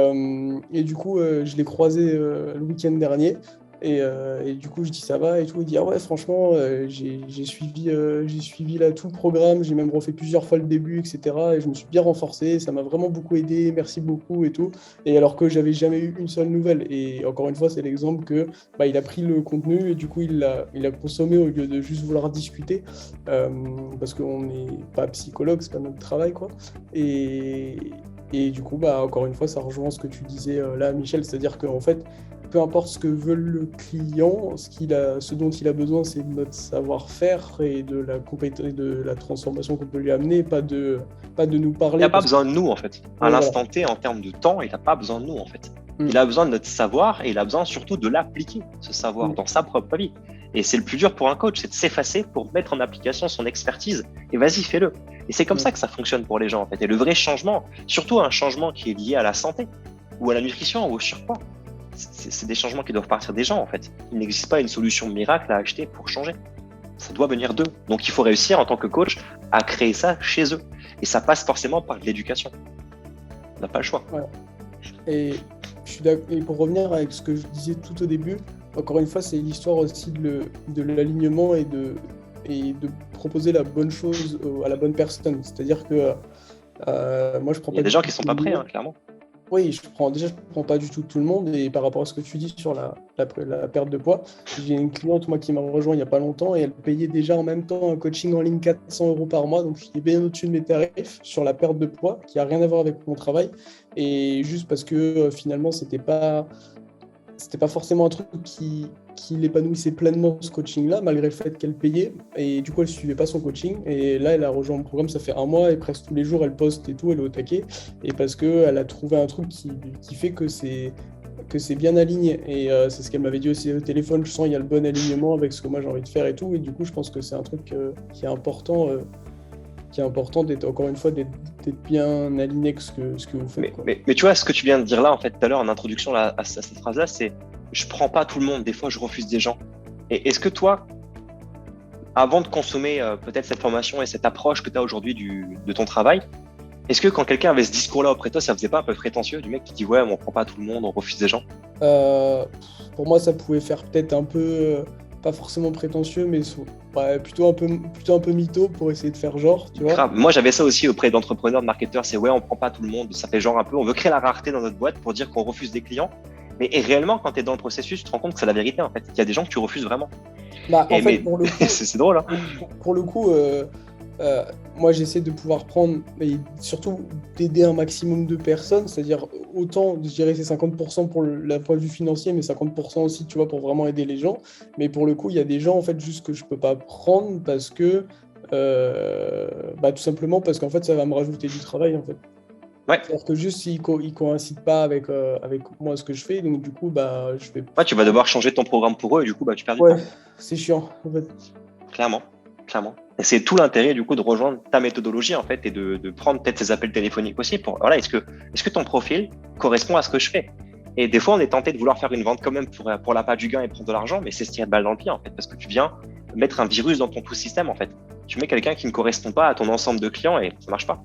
du coup, je l'ai croisé le week-end dernier. Et du coup, je dis ça va et tout. Il dit ah ouais, franchement, j'ai suivi là tout le programme. J'ai même refait plusieurs fois le début, etc. Et je me suis bien renforcé. Ça m'a vraiment beaucoup aidé. Merci beaucoup et tout. Et alors que j'avais jamais eu une seule nouvelle. Et encore une fois, c'est l'exemple que il a pris le contenu et du coup, il l'a consommé au lieu de juste vouloir discuter. Parce qu'on n'est pas psychologue, c'est pas notre travail, quoi. Et du coup, encore une fois, ça rejoint ce que tu disais là, Michel, c'est-à-dire qu'en fait, peu importe ce que veut le client, ce dont il a besoin, c'est de notre savoir-faire et de la compétence, de la transformation qu'on peut lui amener, pas de nous parler. Il n'a pas besoin de nous, en fait. À l'instant T, en termes de temps, il n'a pas besoin de nous, en fait. Il a besoin de notre savoir et il a besoin surtout de l'appliquer, ce savoir, dans sa propre vie. Et c'est le plus dur pour un coach, c'est de s'effacer pour mettre en application son expertise. Et vas-y, fais-le. Et c'est comme ça que ça fonctionne pour les gens, en fait. Et le vrai changement, surtout un changement qui est lié à la santé, ou à la nutrition, ou au surpoids, c'est des changements qui doivent partir des gens, en fait. Il n'existe pas une solution miracle à acheter pour changer. Ça doit venir d'eux. Donc il faut réussir, en tant que coach, à créer ça chez eux. Et ça passe forcément par de l'éducation. On n'a pas le choix. Ouais. Et pour revenir avec ce que je disais tout au début, encore une fois, c'est l'histoire aussi de l'alignement et de proposer la bonne chose à la bonne personne. C'est-à-dire que moi, je prends pas. Il y a des gens qui sont pas prêts, clairement. Oui, je prends pas du tout le monde. Et par rapport à ce que tu dis sur la perte de poids, j'ai une cliente moi qui m'a rejoint il n'y a pas longtemps et elle payait déjà en même temps un coaching en ligne 400 € par mois, donc qui est bien au-dessus de mes tarifs sur la perte de poids, qui a rien à voir avec mon travail. Et juste parce que finalement, c'était pas forcément un truc qui l'épanouissait pleinement, ce coaching-là, malgré le fait qu'elle payait. Et du coup, elle ne suivait pas son coaching. Et là, elle a rejoint le programme, ça fait 1 mois, et presque tous les jours, elle poste et tout, elle est au taquet. Et parce qu'elle a trouvé un truc qui fait que c'est bien aligné. Et c'est ce qu'elle m'avait dit aussi au téléphone, je sens qu'il y a le bon alignement avec ce que moi j'ai envie de faire et tout. Et du coup, je pense que c'est un truc qui est important. D'être, encore une fois, d'être bien aligné avec ce que vous faites. Mais tu vois, ce que tu viens de dire là, en fait, tout à l'heure, en introduction à cette phrase-là, c'est « je prends pas tout le monde, des fois je refuse des gens ». Et est-ce que toi, avant de consommer peut-être cette formation et cette approche que tu as aujourd'hui de ton travail, est-ce que quand quelqu'un avait ce discours-là auprès de toi, ça faisait pas un peu prétentieux, du mec qui dit « ouais, mais on prend pas tout le monde, on refuse des gens ». Pour moi, ça pouvait faire peut-être un peu... pas forcément prétentieux, mais plutôt un peu mytho pour essayer de faire genre, tu vois. Moi, j'avais ça aussi auprès d'entrepreneurs, de marketeurs, c'est ouais, on prend pas tout le monde, ça fait genre un peu, on veut créer la rareté dans notre boîte pour dire qu'on refuse des clients. Mais réellement, quand tu es dans le processus, tu te rends compte que c'est la vérité, en fait. Il y a des gens que tu refuses vraiment. Pour le coup, c'est drôle, hein. Pour le coup, moi, j'essaie de pouvoir prendre, et surtout d'aider un maximum de personnes, c'est-à-dire autant, je dirais, c'est 50% pour le point de vue financier, mais 50% aussi, tu vois, pour vraiment aider les gens. Mais pour le coup, il y a des gens, en fait, juste que je peux pas prendre parce que, tout simplement parce qu'en fait, ça va me rajouter du travail, en fait. Ouais. C'est-à-dire que juste s'ils coïncident pas avec moi ce que je fais, donc du coup, je vais... Ouais, tu vas devoir changer ton programme pour eux et du coup, tu perds du temps. Ouais, c'est chiant, en fait. Clairement. Et c'est tout l'intérêt du coup de rejoindre ta méthodologie en fait et de prendre peut-être ces appels téléphoniques aussi pour voilà, est-ce que ton profil correspond à ce que je fais. Et des fois on est tenté de vouloir faire une vente quand même pour l'appât du gain et prendre de l'argent, mais c'est se tirer de balle dans le pied en fait parce que tu viens mettre un virus dans ton tout système en fait. Tu mets quelqu'un qui ne correspond pas à ton ensemble de clients et ça marche pas.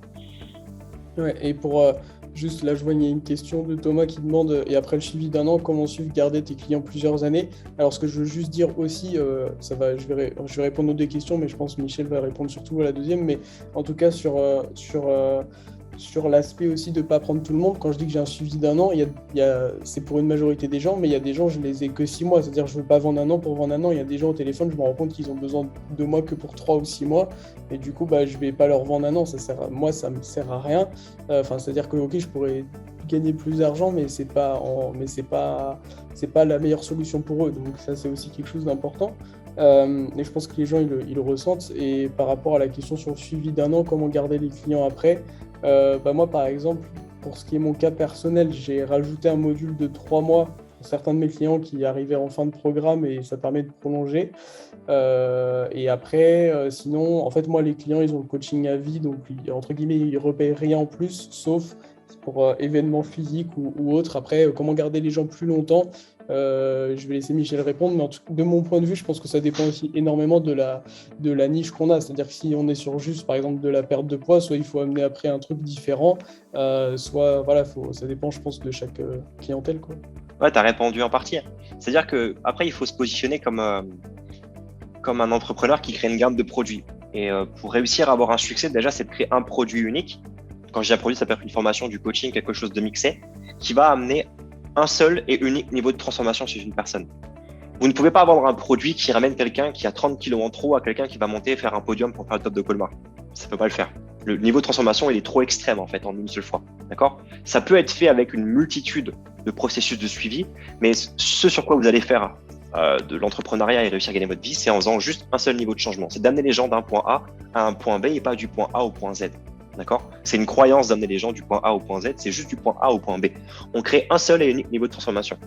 Ouais, et pour juste là, je vois, il y a une question de Thomas qui demande, et après le suivi d'1 an, comment suivre garder tes clients plusieurs années? Alors, ce que je veux juste dire aussi, je vais répondre aux 2 questions, mais je pense que Michel va répondre surtout à la deuxième, mais en tout cas, sur l'aspect aussi de ne pas prendre tout le monde, quand je dis que j'ai un suivi d'1 an, c'est pour une majorité des gens, mais il y a des gens, je les ai que 6 mois, c'est-à-dire je ne veux pas vendre 1 an pour vendre 1 an. Il y a des gens au téléphone, je me rends compte qu'ils ont besoin de moi que pour 3 ou 6 mois, et du coup, je ne vais pas leur vendre 1 an, moi, ça me sert à rien. C'est-à-dire que, ok, je pourrais gagner plus d'argent, mais c'est pas la meilleure solution pour eux, donc ça, c'est aussi quelque chose d'important. Et je pense que les gens, ils le ressentent. Et par rapport à la question sur le suivi d'1 an, comment garder les clients après, moi, par exemple, pour ce qui est mon cas personnel, j'ai rajouté un module de 3 mois pour certains de mes clients qui arrivaient en fin de programme et ça permet de prolonger. Et après, sinon, en fait, moi, les clients, ils ont le coaching à vie, donc entre guillemets, ils ne repayent rien en plus, sauf pour événements physiques ou autres. Après, comment garder les gens plus longtemps, je vais laisser Michel répondre, mais de mon point de vue, je pense que ça dépend aussi énormément de la niche qu'on a. C'est-à-dire que si on est sur juste, par exemple, de la perte de poids, soit il faut amener après un truc différent, soit, voilà, ça dépend, je pense, de chaque clientèle, quoi. Ouais, tu as répondu en partie. C'est-à-dire que après, il faut se positionner comme un entrepreneur qui crée une gamme de produits. Et pour réussir à avoir un succès, déjà, c'est de créer un produit unique. Quand je dis un produit, ça peut être une formation, du coaching, quelque chose de mixé, qui va amener un seul et unique niveau de transformation chez une personne. Vous ne pouvez pas vendre un produit qui ramène quelqu'un qui a 30 kilos en trop à quelqu'un qui va monter et faire un podium pour faire le top de Colmar. Ça ne peut pas le faire. Le niveau de transformation, il est trop extrême en fait en une seule fois. D'accord ? Ça peut être fait avec une multitude de processus de suivi, mais ce sur quoi vous allez faire de l'entrepreneuriat et réussir à gagner votre vie, c'est en faisant juste un seul niveau de changement. C'est d'amener les gens d'un point A à un point B et pas du point A au point Z. D'accord ? C'est une croyance d'amener les gens du point A au point Z, c'est juste du point A au point B. On crée un seul et unique niveau de transformation.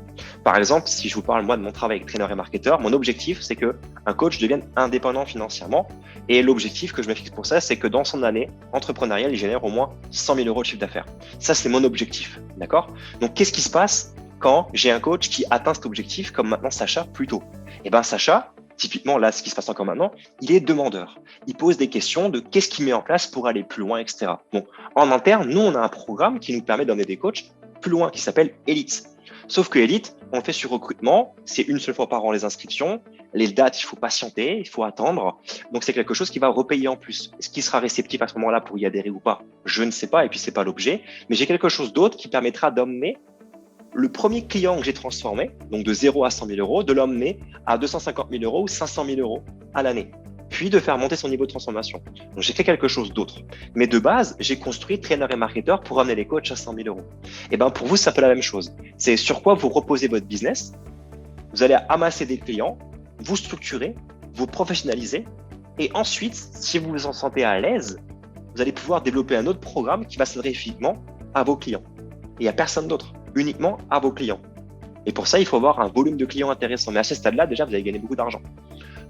Par exemple, si je vous parle moi de mon travail avec traîneur et marketeur, mon objectif c'est que un coach devienne indépendant financièrement. Et l'objectif que je me fixe pour ça, c'est que dans son année entrepreneuriale, il génère au moins 100 000 euros de chiffre d'affaires. Ça, c'est mon objectif. D'accord ? Donc, qu'est-ce qui se passe quand j'ai un coach qui atteint cet objectif, comme maintenant Sacha plus tôt ? Eh bien, Sacha, typiquement, là, ce qui se passe encore maintenant, il est demandeur. Il pose des questions de qu'est-ce qu'il met en place pour aller plus loin, etc. Bon, en interne, nous, on a un programme qui nous permet d'emmener des coachs plus loin, qui s'appelle Elite. Sauf que Elite, on le fait sur recrutement, c'est une seule fois par an les inscriptions. Les dates, il faut patienter, il faut attendre. Donc, c'est quelque chose qui va repayer en plus. Est-ce qu'il sera réceptif à ce moment-là pour y adhérer ou pas ? Je ne sais pas, et puis c'est pas l'objet. Mais j'ai quelque chose d'autre qui permettra d'emmener le premier client que j'ai transformé, donc de 0 à 100 000 euros, de l'emmener à 250 000 euros ou 500 000 euros à l'année, puis de faire monter son niveau de transformation. Donc, j'ai fait quelque chose d'autre. Mais de base, j'ai construit traîneur et marketeur pour amener les coachs à 100 000 euros. Et ben, pour vous, c'est un peu la même chose. C'est sur quoi vous reposez votre business. Vous allez amasser des clients, vous structurer, vous professionnaliser. Et ensuite, si vous vous en sentez à l'aise, vous allez pouvoir développer un autre programme qui va s'adresser uniquement à vos clients. Et à personne d'autre, uniquement à vos clients. Et pour ça, il faut avoir un volume de clients intéressant. Mais à ce stade-là, déjà, vous allez gagner beaucoup d'argent.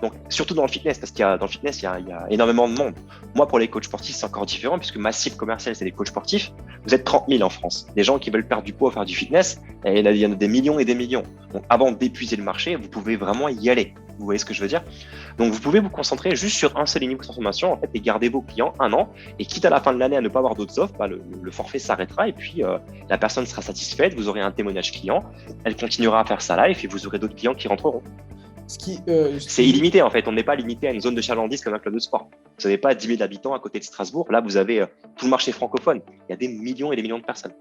Donc, surtout dans le fitness, parce qu'il y a, dans le fitness, il y a énormément de monde. Moi, pour les coachs sportifs, c'est encore différent, puisque ma cible commerciale, c'est les coachs sportifs. Vous êtes 30 000 en France. Des gens qui veulent perdre du poids, faire du fitness, et il y en a des millions et des millions. Donc, avant d'épuiser le marché, vous pouvez vraiment y aller. Vous voyez ce que je veux dire ? Donc, vous pouvez vous concentrer juste sur un seul niveau de transformation, en fait, et garder vos clients 1 an. Et quitte à la fin de l'année à ne pas avoir d'autres offres, le forfait s'arrêtera, et puis la personne sera satisfaite, vous aurez un témoignage client, elle continuera à faire sa life, et vous aurez d'autres clients qui rentreront. C'est illimité en fait, on n'est pas limité à une zone de chalandise comme un club de sport. Vous n'avez pas 10 000 habitants à côté de Strasbourg, là vous avez tout le marché francophone. Il y a des millions et des millions de personnes.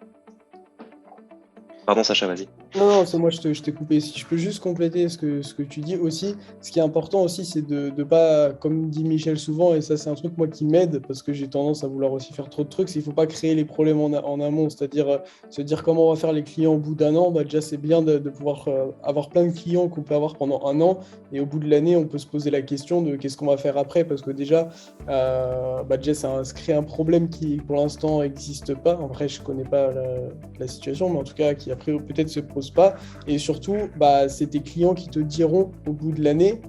Pardon Sacha, vas-y. Non, c'est moi, je t'ai coupé. Si je peux juste compléter ce que tu dis aussi, ce qui est important aussi, c'est de pas, comme dit Michel souvent, et ça c'est un truc moi qui m'aide, parce que j'ai tendance à vouloir aussi faire trop de trucs, c'est qu'il ne faut pas créer les problèmes en amont, c'est-à-dire se dire comment on va faire les clients au bout d'1 an. Déjà c'est bien de pouvoir avoir plein de clients qu'on peut avoir pendant 1 an, et au bout de l'année, on peut se poser la question de qu'est-ce qu'on va faire après, parce que déjà ça crée un problème qui pour l'instant n'existe pas. Après, je ne connais pas la situation, mais en tout cas qui après peut-être se pose pas, et surtout c'est tes clients qui te diront au bout de l'année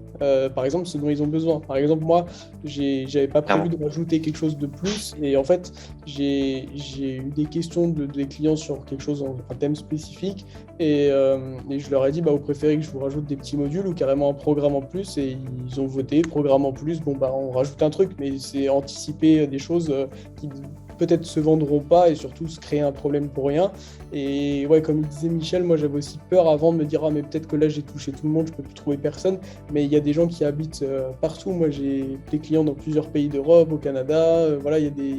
par exemple ce dont ils ont besoin. Par exemple, moi j'avais pas prévu de rajouter quelque chose de plus, et en fait j'ai eu des questions des clients sur quelque chose, un thème spécifique, et je leur ai dit vous préférez que je vous rajoute des petits modules ou carrément un programme en plus, et ils ont voté programme en plus. On rajoute un truc, mais c'est anticiper des choses qui peut-être se vendront pas, et surtout se créer un problème pour rien. Et ouais, comme il disait Michel, moi j'avais aussi peur avant de me dire mais peut-être que là j'ai touché tout le monde, je peux plus trouver personne, mais il y a des gens qui habitent partout. Moi j'ai des clients dans plusieurs pays d'Europe, au Canada,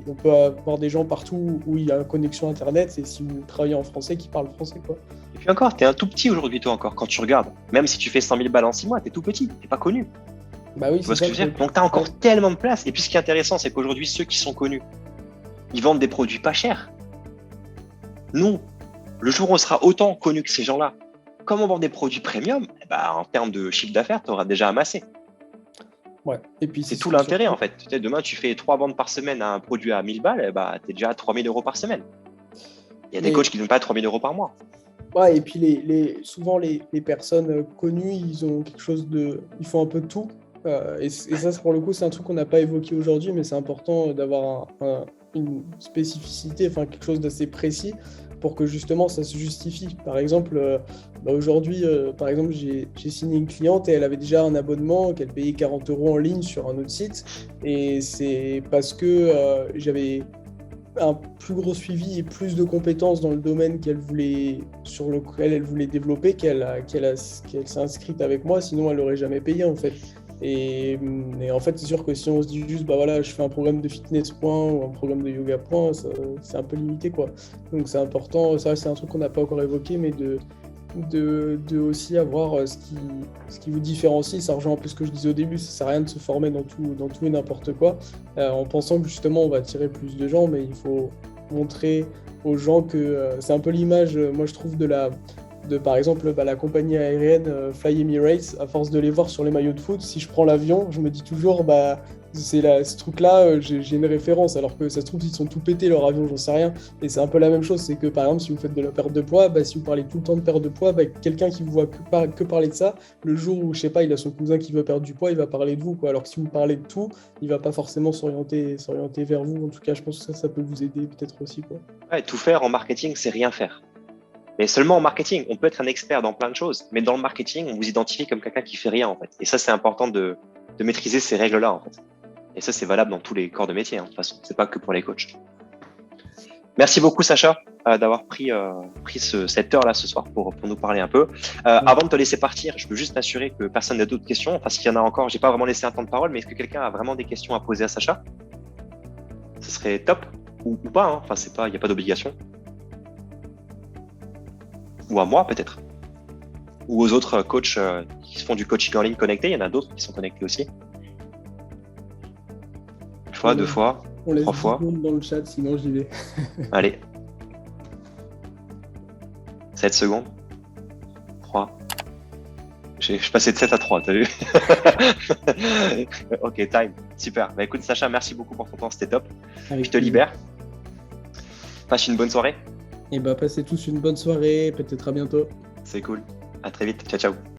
on peut avoir des gens partout où il y a une connexion internet, et si vous travaillez en français, qui parlent français quoi. Et puis encore, t'es un tout petit aujourd'hui toi encore, quand tu regardes, même si tu fais 100 000 balles en 6 mois, t'es tout petit, t'es pas connu. Bah oui, tu vois ce que je veux dire ? Donc t'as encore tellement de place. Et puis ce qui est intéressant, c'est qu'aujourd'hui ceux qui sont connus, ils vendent des produits pas chers. Nous, le jour où on sera autant connus que ces gens-là, comme on vend des produits premium, en termes de chiffre d'affaires, tu auras déjà amassé. Ouais. Et puis c'est tout l'intérêt en fait. Demain, tu fais 3 ventes par semaine à un produit à 1000 balles, tu es déjà à 3 000 euros par semaine. Il y a des coachs qui ne donnent pas 3 000 euros par mois. Ouais, et puis souvent les personnes connues, ils ont quelque chose ils font un peu de tout. Et ça, pour le coup, c'est un truc qu'on n'a pas évoqué aujourd'hui, mais c'est important d'avoir une spécificité, quelque chose d'assez précis pour que justement ça se justifie. Par exemple, aujourd'hui, j'ai signé une cliente et elle avait déjà un abonnement qu'elle payait 40 € en ligne sur un autre site, et c'est parce que j'avais un plus gros suivi et plus de compétences dans le domaine sur lequel elle voulait développer qu'elle s'est inscrite avec moi, sinon elle n'aurait jamais payé en fait. Et en fait, c'est sûr que si on se dit juste, bah voilà, je fais un programme de fitness point ou un programme de yoga point, c'est un peu limité quoi. Donc c'est important, ça c'est un truc qu'on n'a pas encore évoqué, mais de aussi avoir ce qui vous différencie. Ça rejoint un peu ce que je disais au début, ça sert à rien de se former dans tout et n'importe quoi, en pensant que justement on va attirer plus de gens, mais il faut montrer aux gens que c'est un peu l'image, moi je trouve, par exemple la compagnie aérienne Fly Emirates. À force de les voir sur les maillots de foot, si je prends l'avion, je me dis toujours ce truc-là, j'ai une référence, alors que ça se trouve ils sont tout pétés leur avion, j'en sais rien. Et c'est un peu la même chose, c'est que par exemple si vous faites de la perte de poids, si vous parlez tout le temps de perte de poids, quelqu'un qui vous voit que parler de ça, le jour où je sais pas, il a son cousin qui veut perdre du poids, il va parler de vous quoi. Alors que si vous parlez de tout, il va pas forcément s'orienter vers vous. En tout cas, je pense que ça peut vous aider peut-être aussi quoi. Ouais, tout faire en marketing, c'est rien faire. Mais seulement en marketing, on peut être un expert dans plein de choses, mais dans le marketing, on vous identifie comme quelqu'un qui fait rien en fait. Et ça, c'est important de maîtriser ces règles-là en fait. Et ça, c'est valable dans tous les corps de métier, de toute façon. C'est pas que pour les coachs. Merci beaucoup, Sacha, d'avoir pris cette heure-là ce soir pour nous parler un peu. Avant de te laisser partir, je veux juste m'assurer que personne n'a d'autres questions. Enfin, s'il y en a encore, j'ai pas vraiment laissé un temps de parole, mais est-ce que quelqu'un a vraiment des questions à poser à Sacha? Ce serait top ou pas, hein. Enfin, il n'y a pas d'obligation. Ou à moi, peut-être. Ou aux autres coachs qui font du coaching en ligne connecté. Il y en a d'autres qui sont connectés aussi. Une fois, 2 fois, 3 fois. On laisse 10 secondes dans le chat, sinon j'y vais. Allez. 7 secondes. 3. Je suis passé de 7 à 3, t'as vu? Ok, time. Super. Bah écoute, Sacha, merci beaucoup pour ton temps, c'était top. Je te libère. Passe une bonne soirée. Et passez tous une bonne soirée, peut-être à bientôt. C'est cool. À très vite. Ciao, ciao.